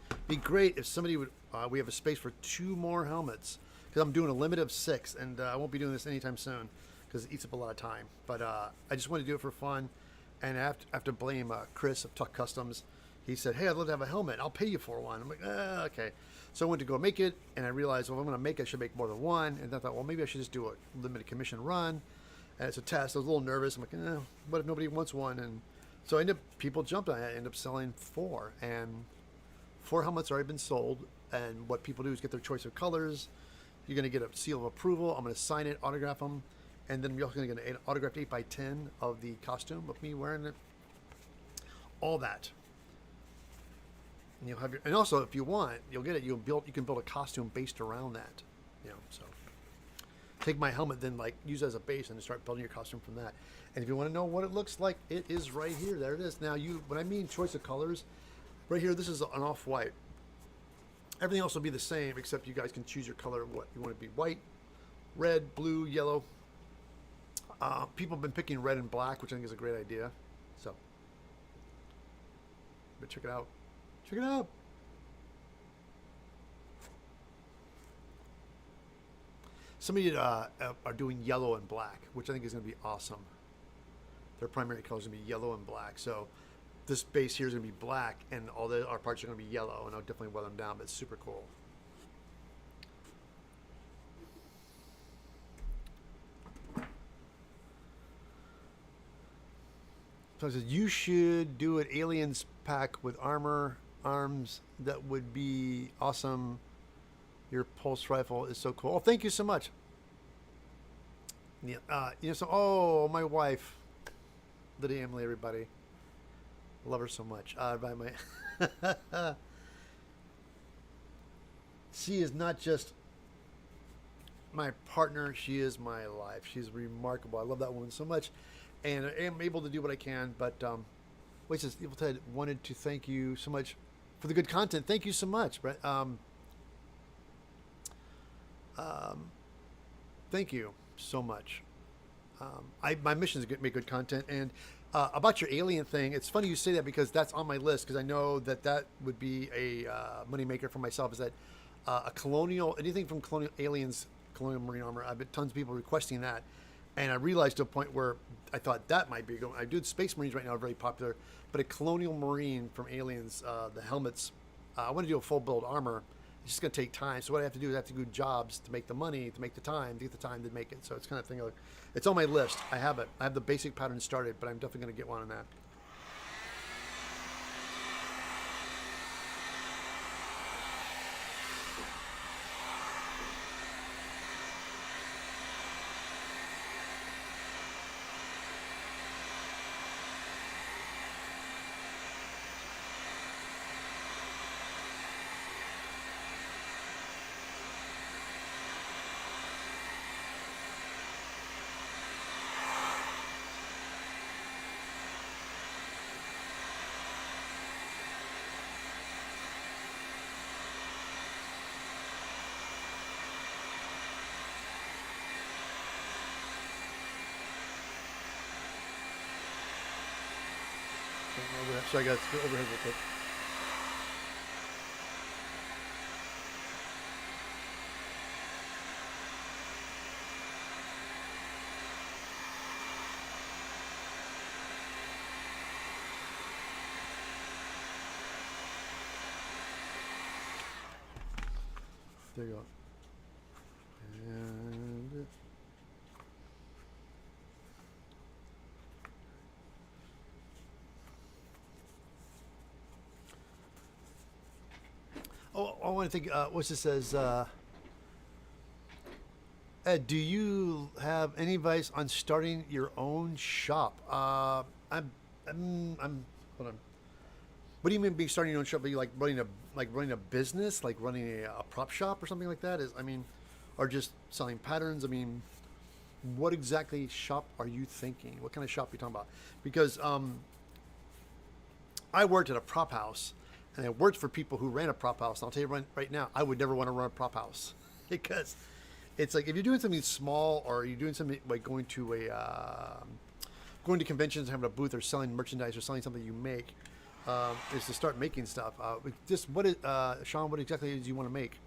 it'd be great if somebody would, we have a space for 2 more helmets. Because I'm doing a limit of 6, and I won't be doing this anytime soon because it eats up a lot of time. But I just want to do it for fun. And I have to blame Chris of Tuck Customs. He said, hey, I'd love to have a helmet. I'll pay you for one. I'm like, okay. So I went to go make it, and I realized, well, if I'm going to make it, I should make more than one. And I thought, well, maybe I should just do a limited commission run. And it's a test. I was a little nervous. I'm like, what if nobody wants one? And so people jumped on it. I ended up selling 4. And 4 helmets already been sold. And what people do is get their choice of colors. You're going to get a seal of approval. I'm going to sign it, autograph them. And then we're also going to get an autographed 8x10 of the costume of me wearing it. All that. And you'll have and also if you want, you'll get it. You can build a costume based around that. So take my helmet, then use it as a base and start building your costume from that. And if you want to know what it looks like, it is right here. There it is. Now when I mean choice of colors, right here, this is an off-white. Everything else will be the same, except you guys can choose your color. What you want to be: white, red, blue, yellow. People have been picking red and black, which I think is a great idea. So, but check it out. Check it out. Somebody are doing yellow and black, which I think is going to be awesome. Their primary color is going to be yellow and black. So this base here is going to be black, and all our parts are going to be yellow, and I'll definitely weather them down, but it's super cool. So it says, you should do an aliens pack with armor, arms. That would be awesome. Your pulse rifle is so cool. Oh, thank you so much. Yeah, my wife, Lydia Emily, everybody. Love her so much. By my she is not just my partner, she is my life. She's remarkable. I love that woman so much. And I am able to do what I can, but wait, says Evil Ted wanted to thank you so much for the good content. Thank you so much, Brett. Thank you so much. My mission is to make good content. And about your alien thing, it's funny you say that because that's on my list, because I know that would be a moneymaker for myself. Is that a colonial, anything from colonial aliens, colonial marine armor? I've been tons of people requesting that. And I realized to a point where I thought that might be going. I do Space Marines right now are very popular, but a colonial marine from aliens, the helmets. I want to do a full build armor. It's just going to take time. So what I have to do is I have to do jobs to make the money, to make the time, to get the time to make it. So it's kind of thing. It's on my list. I have it. I have the basic pattern started, but I'm definitely going to get one on that. So I got to go overhead real quick. There you go. And I want to think. What's this says? Ed, do you have any advice on starting your own shop? I'm. Hold on. What do you mean by starting your own shop? Are you like running a business, like running a prop shop or something like that? Or just selling patterns? I mean, what exactly shop are you thinking? What kind of shop are you talking about? Because I worked at a prop house, and I worked for people who ran a prop house. And I'll tell you right now, I would never want to run a prop house because it's like if you're doing something small or you're doing something like going to conventions, having a booth, or selling merchandise, or selling something you make, is to start making stuff. Just what is Sean? What exactly do you want to make?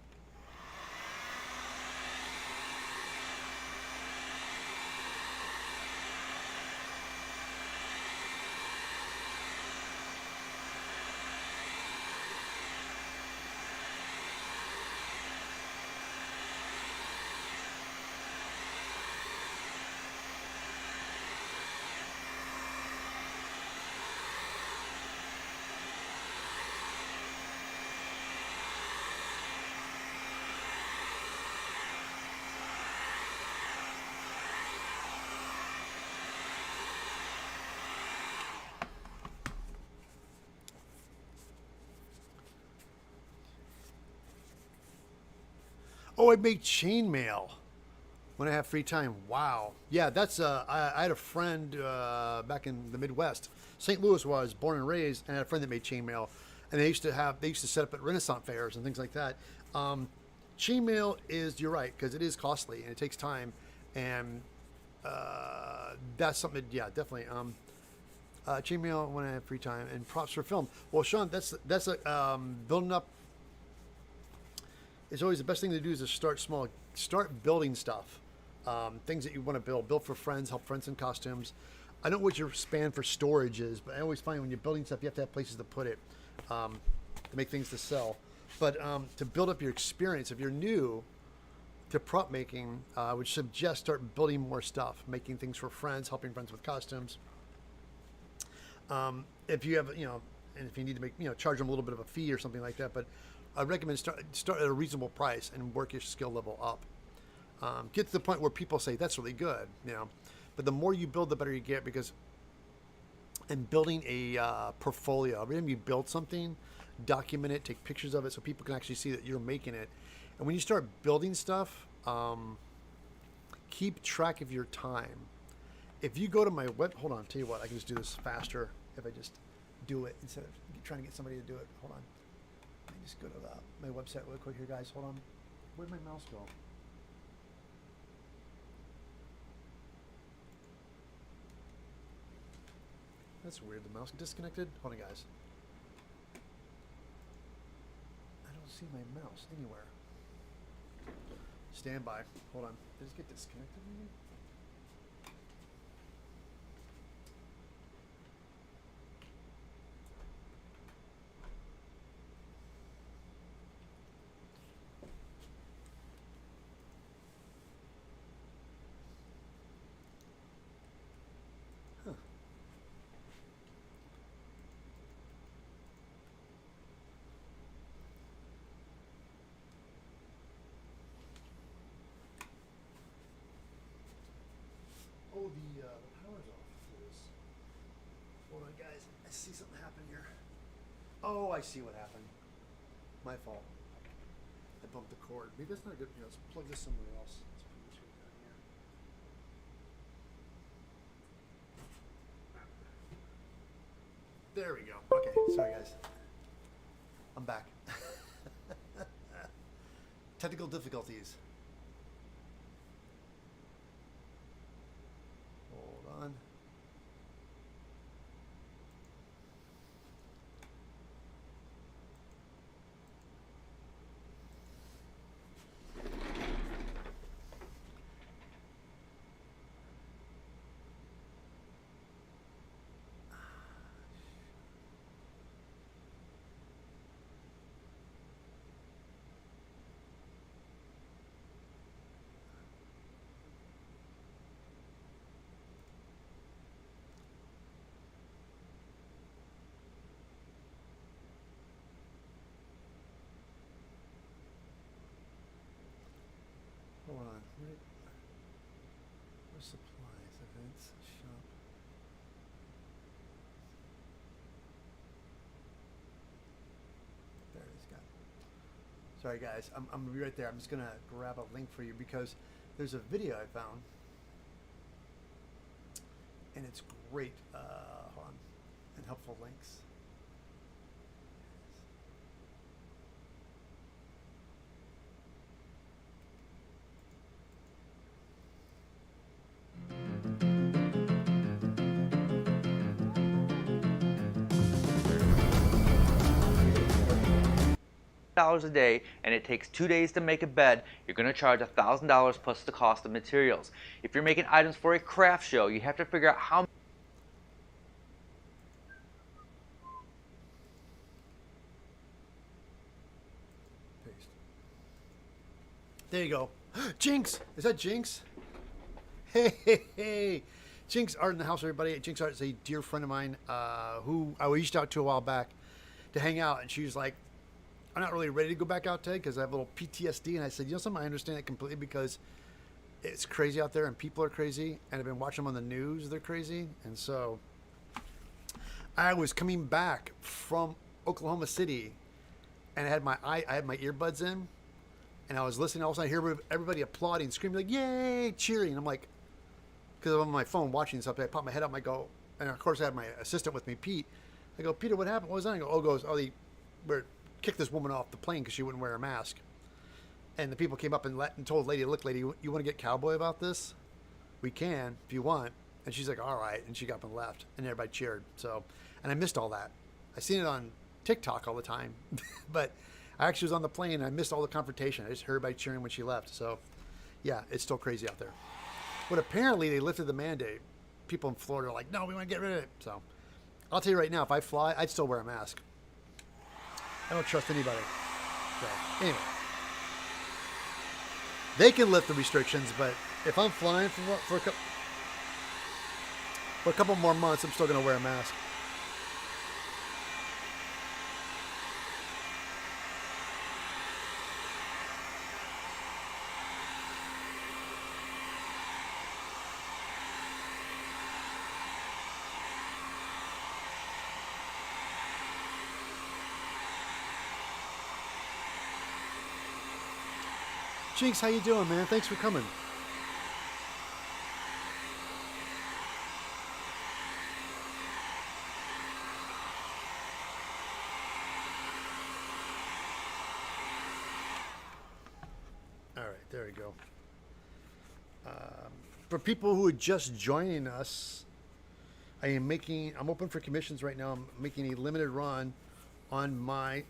Oh, I make chainmail when I have free time. Wow. Yeah, that's I had a friend back in the Midwest. St. Louis was born and raised, and I had a friend that made chainmail, and they used to set up at Renaissance fairs and things like that. Chainmail is, you're right, because it is costly and it takes time, and that's something. Yeah, definitely. Chainmail when I have free time, and props for film. Well, Sean, that's a building up. It's always the best thing to do is to start small. Start building stuff, things that you want to build for friends, help friends in costumes. I don't know what your span for storage is, but I always find when you're building stuff, you have to have places to put it, to make things to sell. But to build up your experience, if you're new to prop making, I would suggest start building more stuff, making things for friends, helping friends with costumes. If you have, and if you need to make, charge them a little bit of a fee or something like that, but I recommend start at a reasonable price and work your skill level up. Get to the point where people say that's really good, But the more you build, the better you get. Because and building a portfolio, every time you build something, document it, take pictures of it so people can actually see that you're making it. And when you start building stuff, keep track of your time. If you go to my web, hold on, I'll tell you what, I can just do this faster if I just do it instead of trying to get somebody to do it. Hold on. Let me just go to my website real quick here, guys. Hold on. Where'd my mouse go? That's weird. The mouse disconnected. Hold on, guys. I don't see my mouse anywhere. Stand by. Hold on. Did it get disconnected? Maybe? Oh, the power's off for this. Hold on, guys. I see something happen here. Oh, I see what happened. My fault. I bumped the cord. Maybe that's not good. Let's plug this somewhere else. Let's put this right down here. There we go. Okay, sorry guys. I'm back. Technical difficulties. Hold on. supplies, events, shop. There it is, got it. Sorry guys, I'm gonna be right there. I'm just gonna grab a link for you because there's a video I found, and it's great. Hold on, and helpful links. Dollars a day and it takes 2 days to make a bed, you're going to charge $1,000 plus the cost of materials. If you're making items for a craft show, you have to figure out how Paste. There you go. Jinx! Is that Jinx? Hey. Jinx Art in the house, everybody. Jinx Art is a dear friend of mine who I reached out to a while back to hang out, and she was like, I'm not really ready to go back out today because I have a little PTSD. And I said, you know something, I understand it completely because it's crazy out there and people are crazy. And I've been watching them on the news. They're crazy. And so I was coming back from Oklahoma City and I had my earbuds in and I was listening. All of a sudden I hear everybody applauding, screaming like, yay, cheering. And I'm like, because I'm on my phone watching something, I pop my head up and I go, and of course I had my assistant with me, Pete. I go, Peter, what happened? What was that? I go, they kicked this woman off the plane because she wouldn't wear a mask. And the people came up and told lady, look, lady, you want to get cowboy about this? We can if you want. And she's like, all right. And she got up and left and everybody cheered. So, and I missed all that. I seen it on TikTok all the time, but I actually was on the plane and I missed all the confrontation. I just heard everybody cheering when she left. So yeah, it's still crazy out there. But apparently they lifted the mandate. People in Florida are like, no, we want to get rid of it. So I'll tell you right now, if I fly, I'd still wear a mask. I don't trust anybody. So, anyway. They can lift the restrictions, but if I'm flying for a couple more months, I'm still going to wear a mask. Jinx, how you doing, man? Thanks for coming. All right, there we go. For people who are just joining us, I'm open for commissions right now. I'm making a limited run on my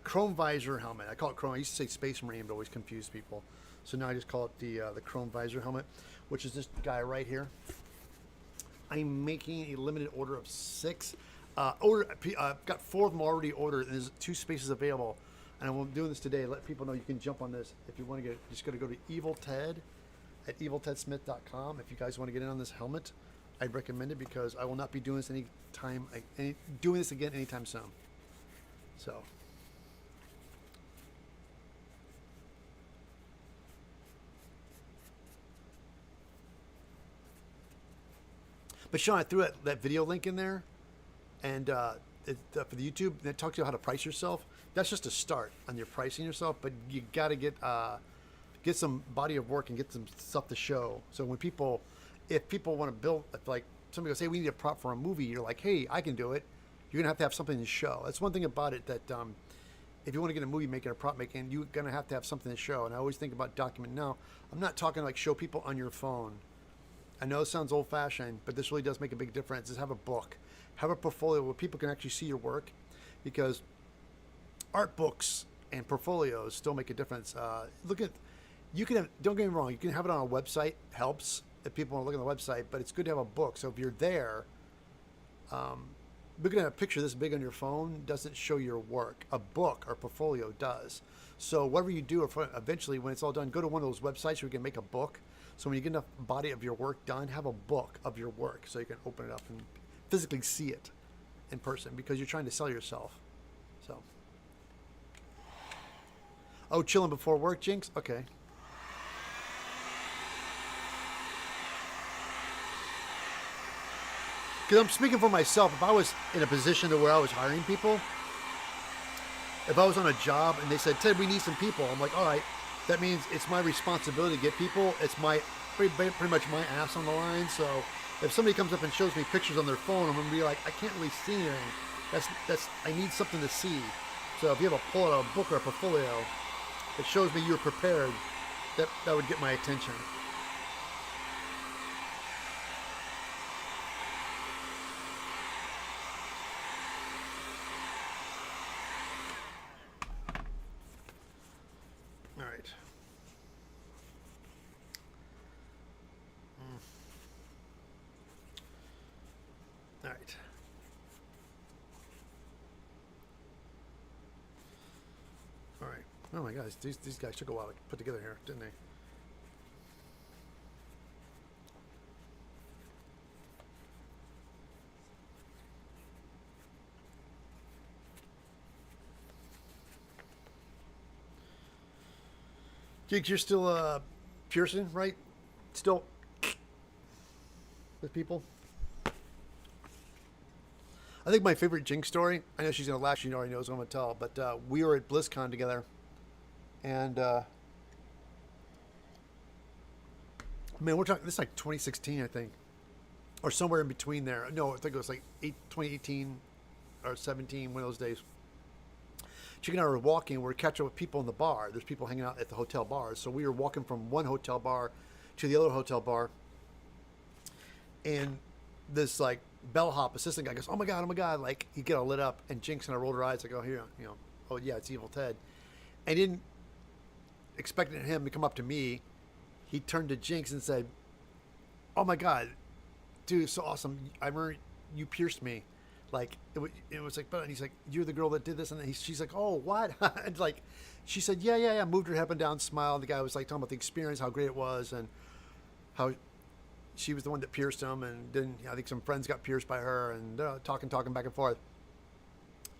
chrome visor helmet. I call it chrome. I used to say Space Marine, but always confused people. So now I just call it the chrome visor helmet, which is this guy right here. I'm making a limited order of 6. I've got 4 of them already ordered, and there's 2 spaces available. And I'm doing this today. Let people know you can jump on this if you want to get. Just got to go to Evil Ted at eviltedsmith.com. If you guys want to get in on this helmet, I'd recommend it because I will not be doing this doing this again anytime soon. So. But Sean, I threw that video link in there, and for the YouTube, and it talks about how to price yourself. That's just a start on your pricing yourself, but you got to get some body of work and get some stuff to show. So if people want to build, like somebody goes, hey, we need a prop for a movie, you're like, hey, I can do it. You're gonna have to have something to show. That's one thing about it that if you want to get a movie making, a prop making, you're gonna have to have something to show. And I always think about document. Now, I'm not talking like show people on your phone. I know it sounds old-fashioned, but this really does make a big difference. Is have a book, have a portfolio where people can actually see your work, because art books and portfolios still make a difference. Don't get me wrong, you can have it on a website, helps if people want to look on the website, but it's good to have a book. So if you're there, looking at a picture this big on your phone doesn't show your work. A book or portfolio does. So whatever you do, eventually when it's all done, go to one of those websites where you can make a book. So when you get enough body of your work done, have a book of your work so you can open it up and physically see it in person, because you're trying to sell yourself. So. Oh, chilling before work, Jinx? Okay. because I'm speaking for myself. If I was in a position to where I was hiring people, if I was on a job and they said, Ted, we need some people, I'm like, all right, that means it's my responsibility to get people. It's my pretty much my ass on the line. So if somebody comes up and shows me pictures on their phone, I'm gonna be like, I can't really see anything. That's I need something to see. So if you have a pull out a book or a portfolio that shows me you're prepared, that would get my attention. All right. All right. All right. Oh my gosh, these guys took a while to put together here, didn't they? Jake, you're still piercing, right? Still with people? I think my favorite Jinx story, I know she's going to laugh, she already knows what I'm going to tell, but we were at BlzzCon together, and man, we're talking, this is like 2016, I think, or somewhere in between there. No, I think it was like 2018 or 17, one of those days. Chick and I were walking, we're catching up with people in the bar. There's people hanging out at the hotel bars. So we were walking from one hotel bar to the other hotel bar. And this like bellhop assistant guy goes, oh my God. Like he get all lit up, and Jinx and I rolled her eyes. I go, here, oh yeah, it's Evil Ted. I didn't expect him to come up to me. He turned to Jinx and said, oh my God, dude, so awesome. I remember you pierced me. Like it was like, but he's like, you're the girl that did this, and then she's like, oh, what? And like, she said, yeah. Moved her head up and down, smiled. The guy was like talking about the experience, how great it was, and how she was the one that pierced him, and then I think some friends got pierced by her, and talking back and forth.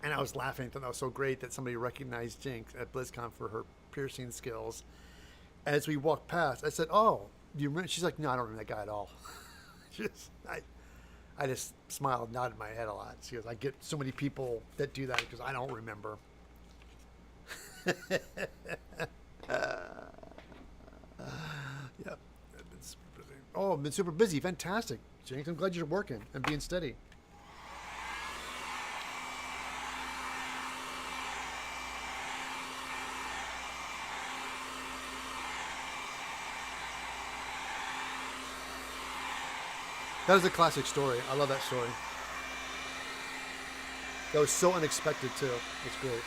And I was laughing. I thought that was so great that somebody recognized Jinx at BlzzCon for her piercing skills. As we walked past, I said, oh, do you remember? She's like, no, I don't remember that guy at all. I just smiled and nodded my head a lot. She goes, I get so many people that do that because I don't remember. Yeah. I've been super busy. Fantastic, Jinx. I'm glad you're working and being steady. That is a classic story. I love that story. That was so unexpected, too. It's great.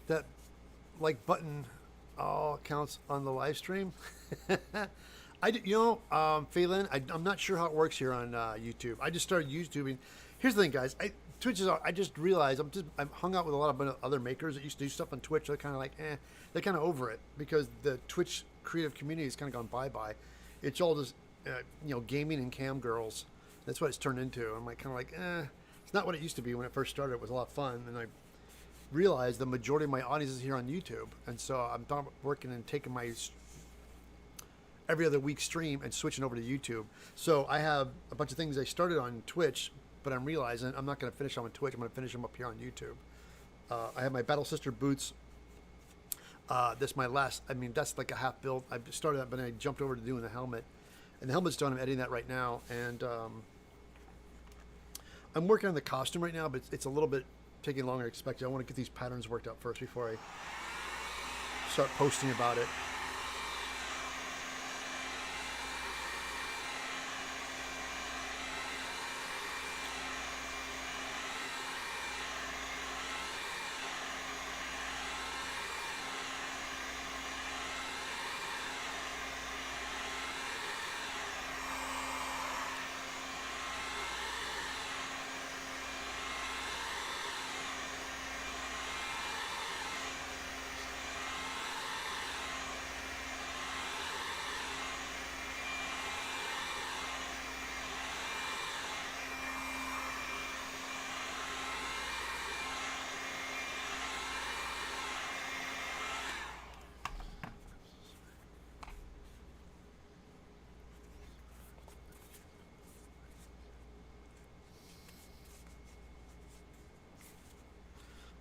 That like button all counts on the live stream. Phelan, I'm not sure how it works here on YouTube. I just started YouTubing. Here's the thing, guys. Twitch is. I just realized I'm hung out with a lot of other makers that used to do stuff on Twitch. They're kind of like, they're kind of over it because the Twitch creative community has kind of gone bye. It's all just gaming and cam girls. That's what it's turned into. I'm like kind of like, it's not what it used to be when it first started. It was a lot of fun, and I realize the majority of my audience is here on YouTube, and so I'm working and taking my every other week stream and switching over to YouTube. So I have a bunch of things I started on Twitch, but I'm realizing I'm not going to finish them on Twitch. I'm going to finish them up here on YouTube. I have my Battle Sister boots. That's my last. I mean, that's like a half build. I started that, but then I jumped over to doing the helmet, and the helmet's done. I'm editing that right now, and I'm working on the costume right now, but it's a little bit taking longer than expected. I want to get these patterns worked out first before I start posting about it.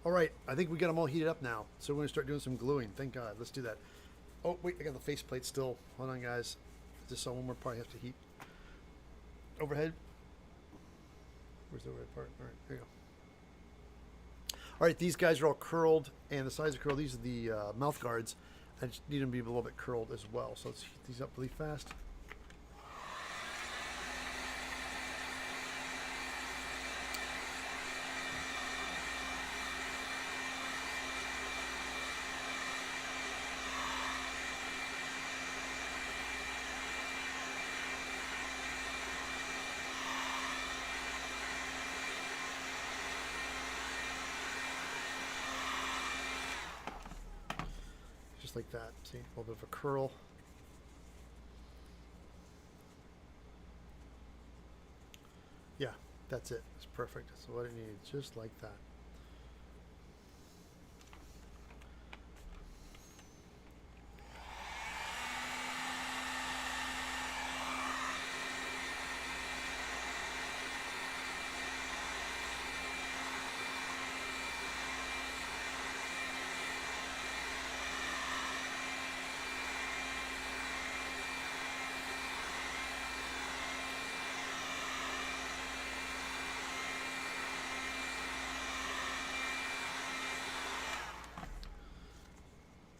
All right, I think we got them all heated up now. So we're gonna start doing some gluing. Thank God. Let's do that. Oh wait, I got the faceplate still. Hold on, guys. Just saw one more part I have to heat. Overhead. Where's the overhead part? All right, there you go. All right, these guys are all curled, and the size of curl. These are the mouth guards. I just need them to be a little bit curled as well. So let's heat these up really fast. Just like that. See, a little bit of a curl. Yeah, that's it. It's perfect. That's what it needs. Just like that.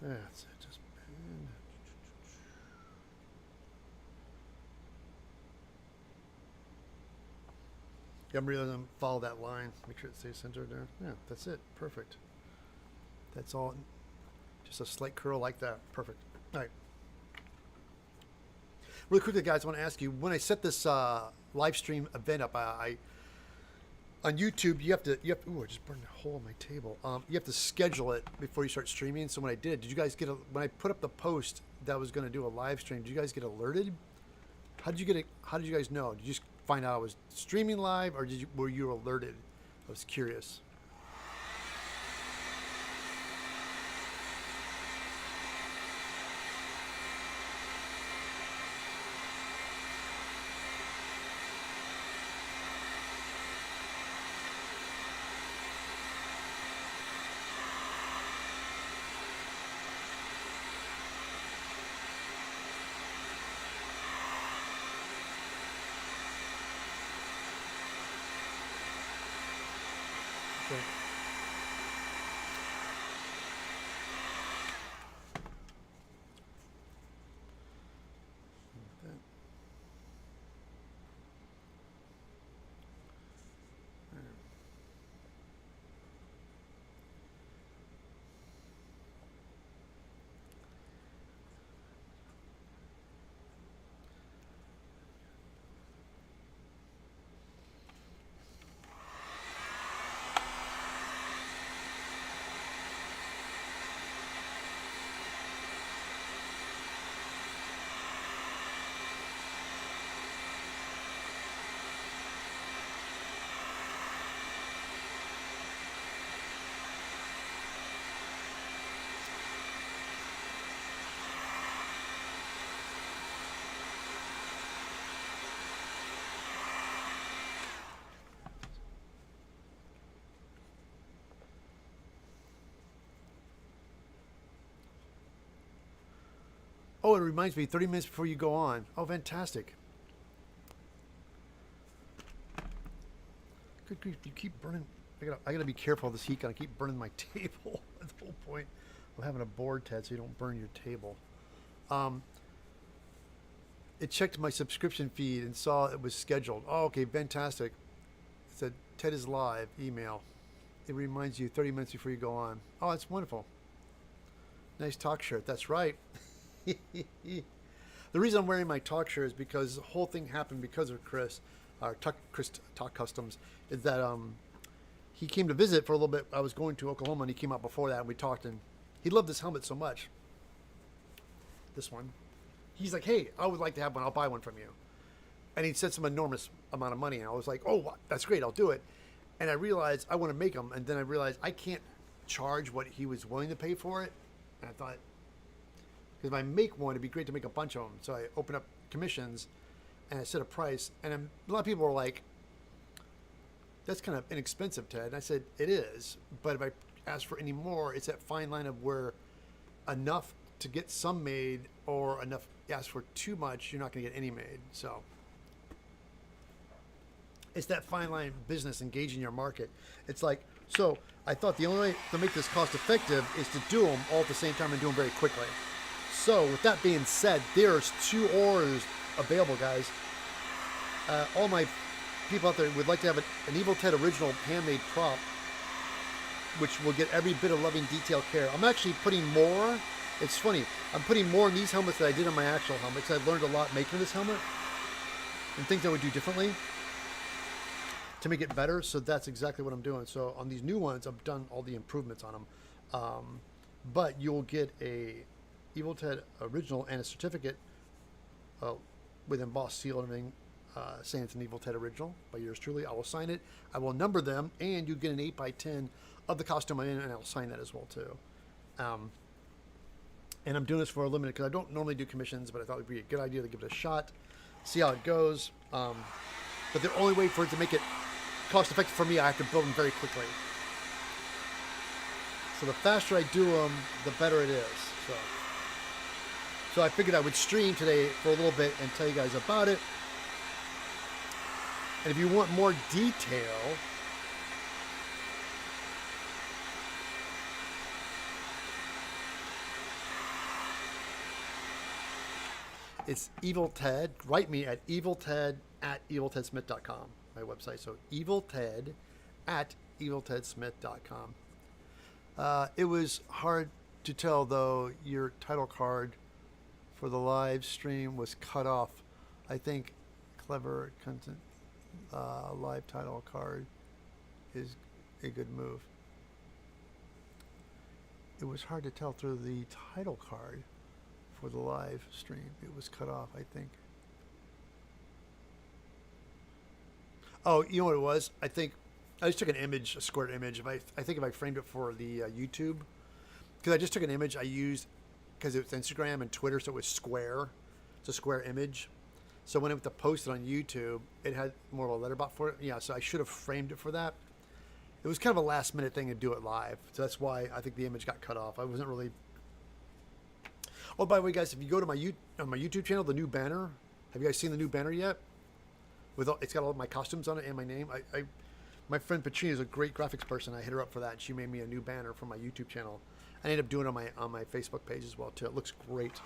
That's it. Just bend. Yeah, I'm really gonna follow that line. Make sure it stays centered there. Yeah, that's it. Perfect. That's all. Just a slight curl like that. Perfect. All right. Really quickly, guys, I want to ask you, when I set this live stream event up, I on YouTube, you have to. Ooh, I just burned a hole in my table. You have to schedule it before you start streaming. So when I did you guys get when I put up the post that I was going to do a live stream? Did you guys get alerted? How did you get it? How did you guys know? Did you just find out I was streaming live, or were you alerted? I was curious. Okay. Like that. Oh, it reminds me, 30 minutes before you go on. Oh, fantastic. Good grief, you keep burning. I gotta be careful of this heat. Gonna keep burning my table. That's the whole point. I'm having a board, Ted, so you don't burn your table. Um, it checked my subscription feed and saw it was scheduled. Oh, okay, fantastic. It said, Ted is live, email. It reminds you 30 minutes before you go on. Oh, that's wonderful. Nice talk shirt. That's right. The reason I'm wearing my talk shirt is because the whole thing happened because of Chris, Chris Talk Customs, is that he came to visit for a little bit. I was going to Oklahoma, and he came out before that, and we talked, and he loved this helmet so much. This one. He's like, hey, I would like to have one. I'll buy one from you. And he said some enormous amount of money, and I was like, oh, that's great. I'll do it. And I realized I want to make them, and then I realized I can't charge what he was willing to pay for it. And I thought, because if I make one, it'd be great to make a bunch of them. So I opened up commissions, and I set a price, and a lot of people were like, that's kind of inexpensive, Ted. And I said, it is, but if I ask for any more, it's that fine line of where enough to get some made or enough ask for too much, you're not going to get any made. So it's that fine line business, engaging your market. It's like, so I thought the only way to make this cost effective is to do them all at the same time and do them very quickly. So with that being said, there's 2 orders available, guys. All my people out there would like to have an Evil Ted original handmade prop, which will get every bit of loving detail care. I'm actually putting more. It's funny. I'm putting more in these helmets than I did in my actual helmets. I've learned a lot making this helmet and things I would do differently to make it better. So that's exactly what I'm doing. So on these new ones, I've done all the improvements on them. But you'll get a Evil Ted original and a certificate with embossed seal and everything, saying it's an Evil Ted original by yours truly. I will sign it. I will number them, and you get an 8x10 of the costume I'm in, and I'll sign that as well too. And I'm doing this for a limited, because I don't normally do commissions, but I thought it would be a good idea to give it a shot, see how it goes. But the only way for it to make it cost effective for me, I have to build them very quickly. So the faster I do them, the better it is. So I figured I would stream today for a little bit and tell you guys about it. And if you want more detail, it's Evil Ted. Write me at evilted@eviltedsmith.com, my website. So evilted@eviltedsmith.com. It was hard to tell, though. Your title card for the live stream was cut off. I think clever content live title card is a good move. It was hard to tell through the title card for the live stream. It was cut off, I think. Oh, you know what it was? I think I just took an image, a square image. I think if I framed it for the YouTube, because I just took an image I used because it's Instagram and Twitter, so it was square. It's a square image. So when I went to post it on YouTube, it had more of a letterbox for it. Yeah, so I should have framed it for that. It was kind of a last minute thing to do it live. So that's why I think the image got cut off. I wasn't really... Oh, by the way, guys, if you go to my YouTube channel, the new banner, have you guys seen the new banner yet? It's got all of my costumes on it and my name. My friend Patrina is a great graphics person. I hit her up for that, and she made me a new banner for my YouTube channel. I ended up doing it on my Facebook page as well too. It looks great.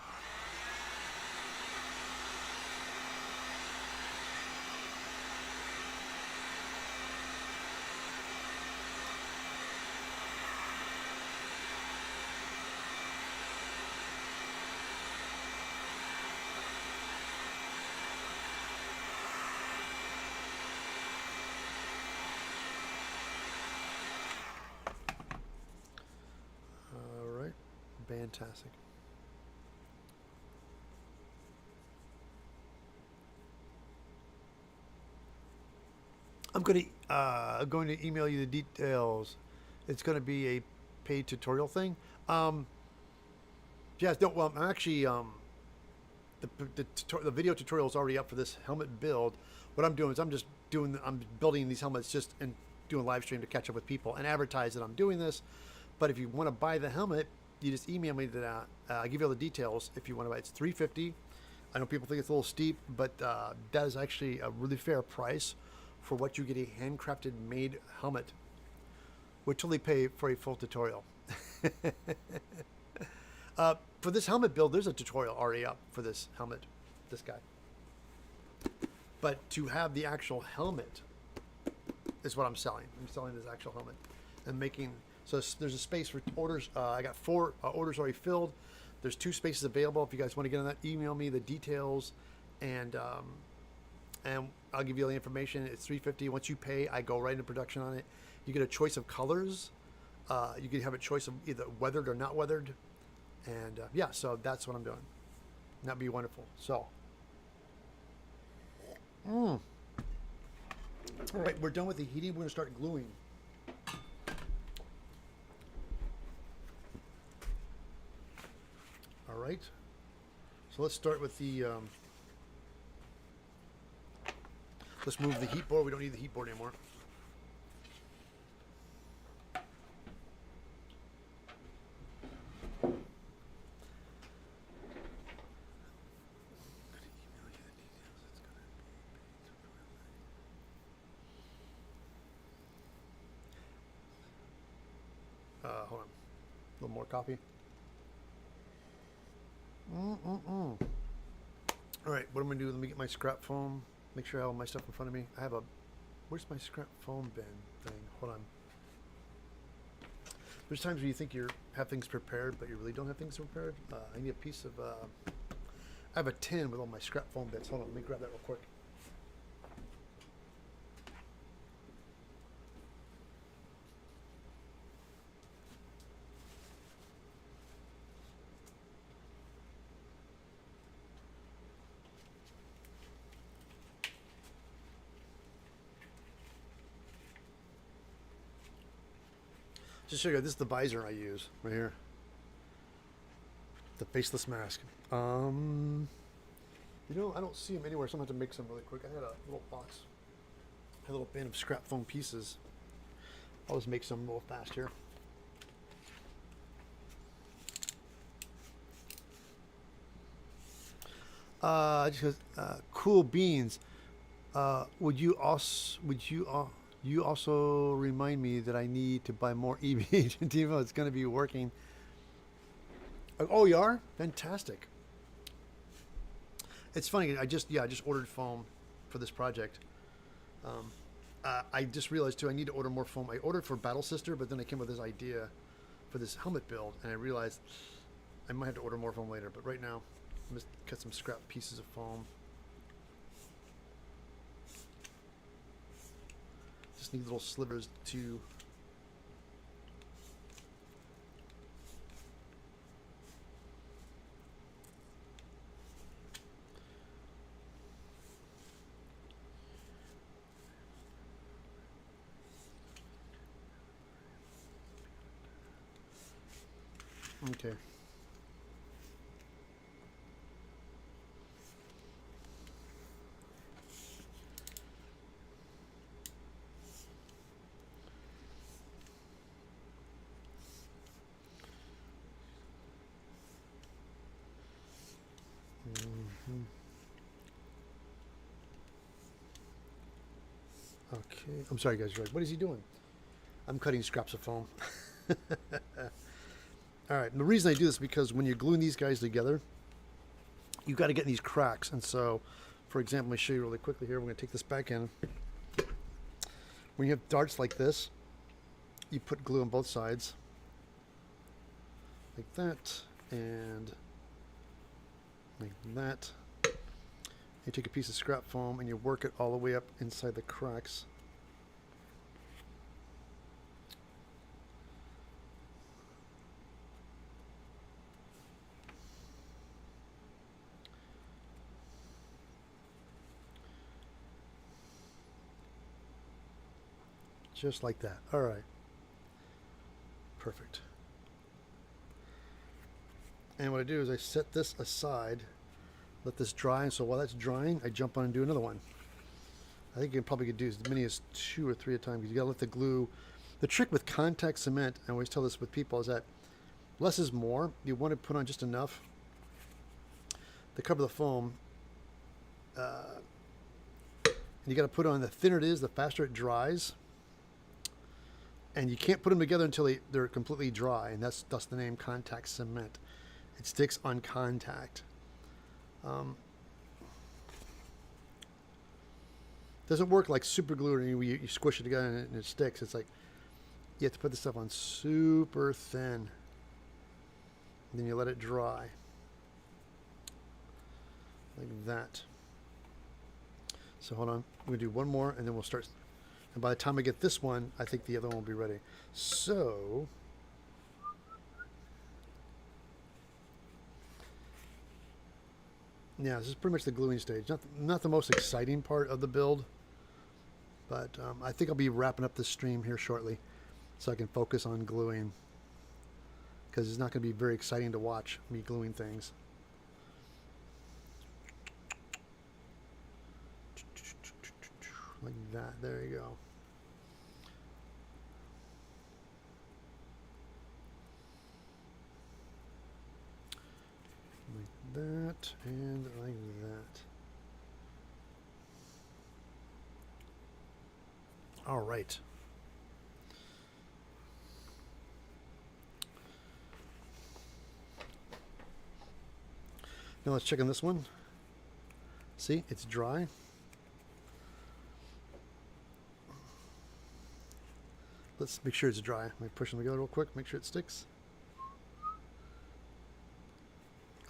Fantastic. I'm going to email you the details. It's going to be a paid tutorial thing. Yeah, no, well, I'm actually the video tutorial is already up for this helmet build. What I'm doing is I'm building these helmets just and doing live stream to catch up with people and advertise that I'm doing this. But if you want to buy the helmet, you just email me that. I'll give you all the details if you want to buy it. It's $350. I know people think it's a little steep, but that is actually a really fair price for what you get a handcrafted made helmet. Would totally pay for a full tutorial. For this helmet build, there's a tutorial already up for this helmet, this guy. But to have the actual helmet is what I'm selling. I'm selling this actual helmet and making. So there's a space for orders. I got 4 orders already filled. There's 2 spaces available. If you guys want to get on that, email me the details, and I'll give you all the information. It's $350. Once you pay, I go right into production on it. You get a choice of colors. You can have a choice of either weathered or not weathered. And yeah, so that's what I'm doing. That'd be wonderful. So, all right, we're done with the heating. We're gonna start gluing. All right. So let's start with the. Let's move the heat board. We don't need the heat board anymore. Hold on. A little more coffee. All right, what I'm going to do, let me get my scrap foam. Make sure I have all my stuff in front of me. I have a... Where's my scrap foam bin thing? Hold on. There's times when you think you have things prepared, but you really don't have things prepared. I need a piece of... I have a tin with all my scrap foam bits. Hold on, let me grab that real quick. Just show you, this is the visor I use right here. The faceless mask. You know, I don't see them anywhere, so I'm going to have to make some really quick. I had a little box, a little bin of scrap foam pieces. I'll just make some real fast here. Cool beans. You also remind me that I need to buy more EB Agent Evo. It's going to be working. Oh, you are? Fantastic. It's funny. I just ordered foam for this project. I just realized too, I need to order more foam. I ordered for Battle Sister, but then I came with this idea for this helmet build, and I realized I might have to order more foam later. But right now, I'm just cut some scrap pieces of foam. Just need little slivers to okay. Okay. I'm sorry, guys. You're like, what is he doing? I'm cutting scraps of foam. All right. And the reason I do this is because when you're gluing these guys together, you've got to get in these cracks. And so, for example, let me show you really quickly here. We're going to take this back in. When you have darts like this, you put glue on both sides. Like that. And like that. You take a piece of scrap foam and you work it all the way up inside the cracks. Just like that. All right. Perfect. And what I do is I set this aside, let this dry, and so while that's drying, I jump on and do another one. I think you probably could do as many as 2 or 3 at a time, because you gotta let the glue. The trick with contact cement, I always tell this with people, is that less is more. You want to put on just enough to cover the foam. And you gotta put on, the thinner it is, the faster it dries. And you can't put them together until they're completely dry, and that's the name contact cement. It sticks on contact. Doesn't work like super glue or anything. You squish it together and it sticks. It's like you have to put this stuff on super thin. And then you let it dry. Like that. So hold on. I'm going to do one more and then we'll start. And by the time I get this one, I think the other one will be ready. So yeah, this is pretty much the gluing stage. Not the most exciting part of the build, but I think I'll be wrapping up this stream here shortly so I can focus on gluing, because it's not going to be very exciting to watch me gluing things. Like that. There you go. Like that and like that. All right. Now let's check on this one. See, it's dry. Let's make sure it's dry. Let me push them together real quick, make sure it sticks.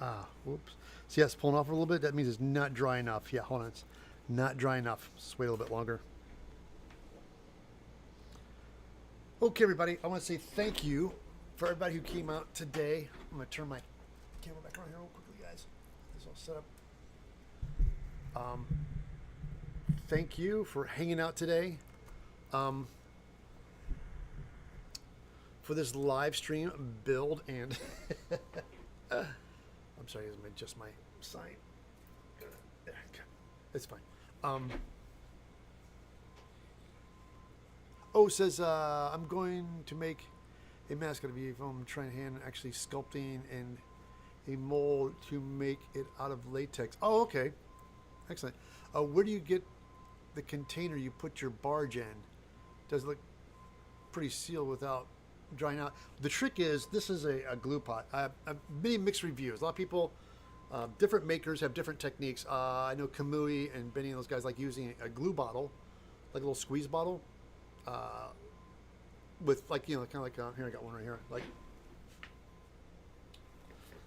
Ah, whoops. See, that's pulling off a little bit. That means it's not dry enough. Yeah, hold on. It's not dry enough. Just wait a little bit longer. Okay, everybody. I want to say thank you for everybody who came out today. I'm going to turn my camera back around here real quickly, guys. This all set up. Thank you for hanging out today. For this live stream build and I'm sorry, let me adjust my sign. It's fine. Oh, says I'm going to make a mask out of you. I'm trying hand actually sculpting and a mold to make it out of latex. Oh, okay, excellent. Where do you get the container you put your barge in? Does it look pretty sealed without drying out? The trick is, this is a glue pot. Many mixed reviews. A lot of people, different makers have different techniques. I know Kamui and Benny and those guys like using a glue bottle, like a little squeeze bottle, with like, you know, kind of like here, I got one right here,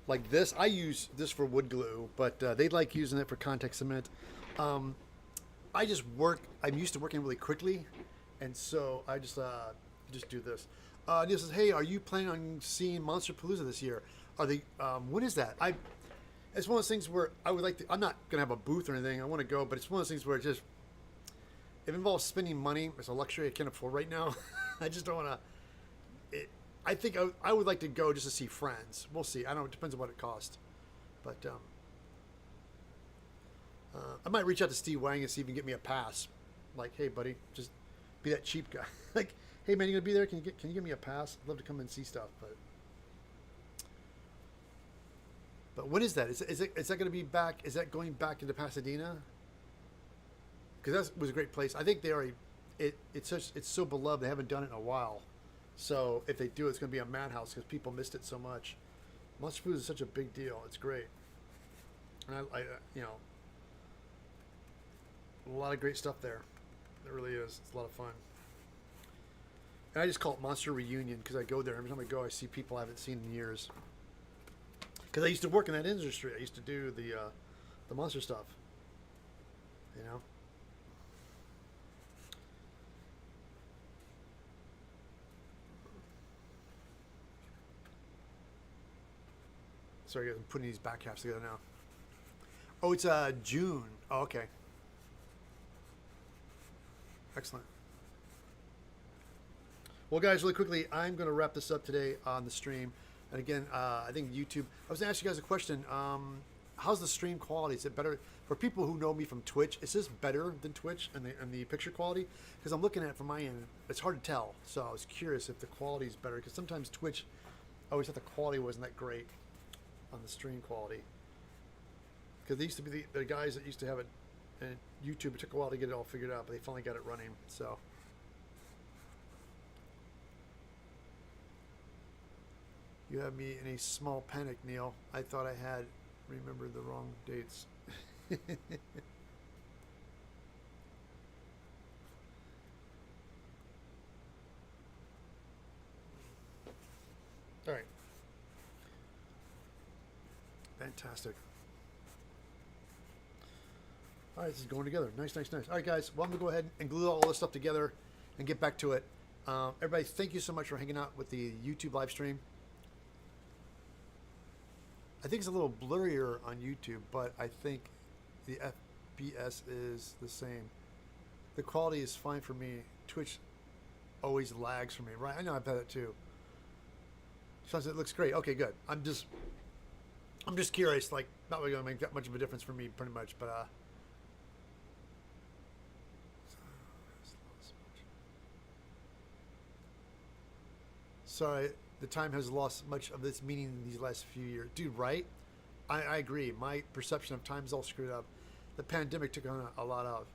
like this. I use this for wood glue, but they like using it for contact cement. I'm used to working really quickly, and so I just do this. Neil says, "Hey, are you planning on seeing Monster Palooza this year? Are they? When is that? It's one of those things where I would like to. I'm not gonna have a booth or anything. I want to go, but it's one of those things where it involves spending money. It's a luxury I can't afford right now. I just don't want to. I think I would like to go just to see friends. We'll see. I don't know. It depends on what it costs, but I might reach out to Steve Wang and see if he can get me a pass. Like, hey, buddy, just be that cheap guy. Like, hey man, you gonna be there? Can you give me a pass? I'd love to come and see stuff, but when is that? Is that going to be back? Is that going back into Pasadena? Because that was a great place. I think they already. It's so beloved. They haven't done it in a while. So if they do, it's going to be a madhouse because people missed it so much. Monster Food is such a big deal. It's great, and I you know, a lot of great stuff there. It really is. It's a lot of fun. And I just call it Monster Reunion because I go there. Every time I go, I see people I haven't seen in years. Because I used to work in that industry. I used to do the monster stuff. You know? Sorry guys, I'm putting these back halves together now. Oh, it's June. Oh, okay. Excellent. Well, guys, really quickly, I'm going to wrap this up today on the stream. And again, I think YouTube, I was going to ask you guys a question. How's the stream quality? Is it better for people who know me from Twitch? Is this better than Twitch and the picture quality? Because I'm looking at it from my end. It's hard to tell. So I was curious if the quality is better. Because sometimes Twitch, I always thought the quality wasn't that great on the stream quality. Because they used to be the guys that used to have it. And YouTube, it took a while to get it all figured out, but they finally got it running. So. You have me in a small panic, Neil. I thought I had remembered the wrong dates. All right. Fantastic. All right, this is going together. Nice, nice, nice. All right, guys. Well, I'm going to go ahead and glue all this stuff together and get back to it. Everybody, thank you so much for hanging out with the YouTube live stream. I think it's a little blurrier on YouTube, but I think the FPS is the same. The quality is fine for me. Twitch always lags for me, right? I know I've had it too. Sounds it looks great. Okay, good. I'm just curious. Like, not really going to make that much of a difference for me, pretty much. But sorry, the time has lost much of its meaning in these last few years, dude. Right? I agree. My perception of time is all screwed up. The pandemic took on a lot of.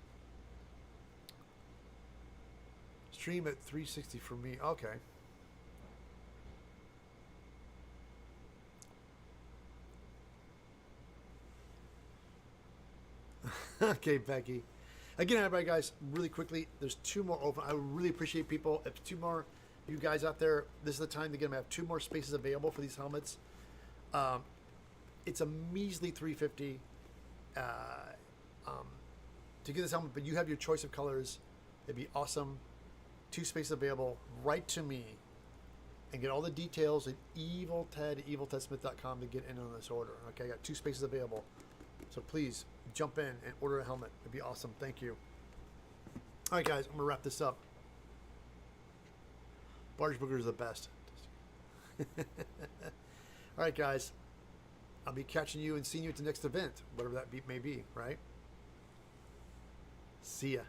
Stream at 360 for me. Okay. Okay, Becky. Again, everybody, guys, really quickly, there's 2 more open. I would really appreciate people. If 2 more you guys out there, this is the time to get them. I have 2 more spaces available for these helmets. It's a measly $350 to get this helmet, but you have your choice of colors. It'd be awesome. 2 spaces available. Write to me and get all the details at eviltedsmith.com to get in on this order. Okay, I got 2 spaces available. So please jump in and order a helmet. It'd be awesome. Thank you. All right, guys, I'm going to wrap this up. Barge Booger is the best. All right, guys. I'll be catching you and seeing you at the next event, whatever that may be, right? See ya.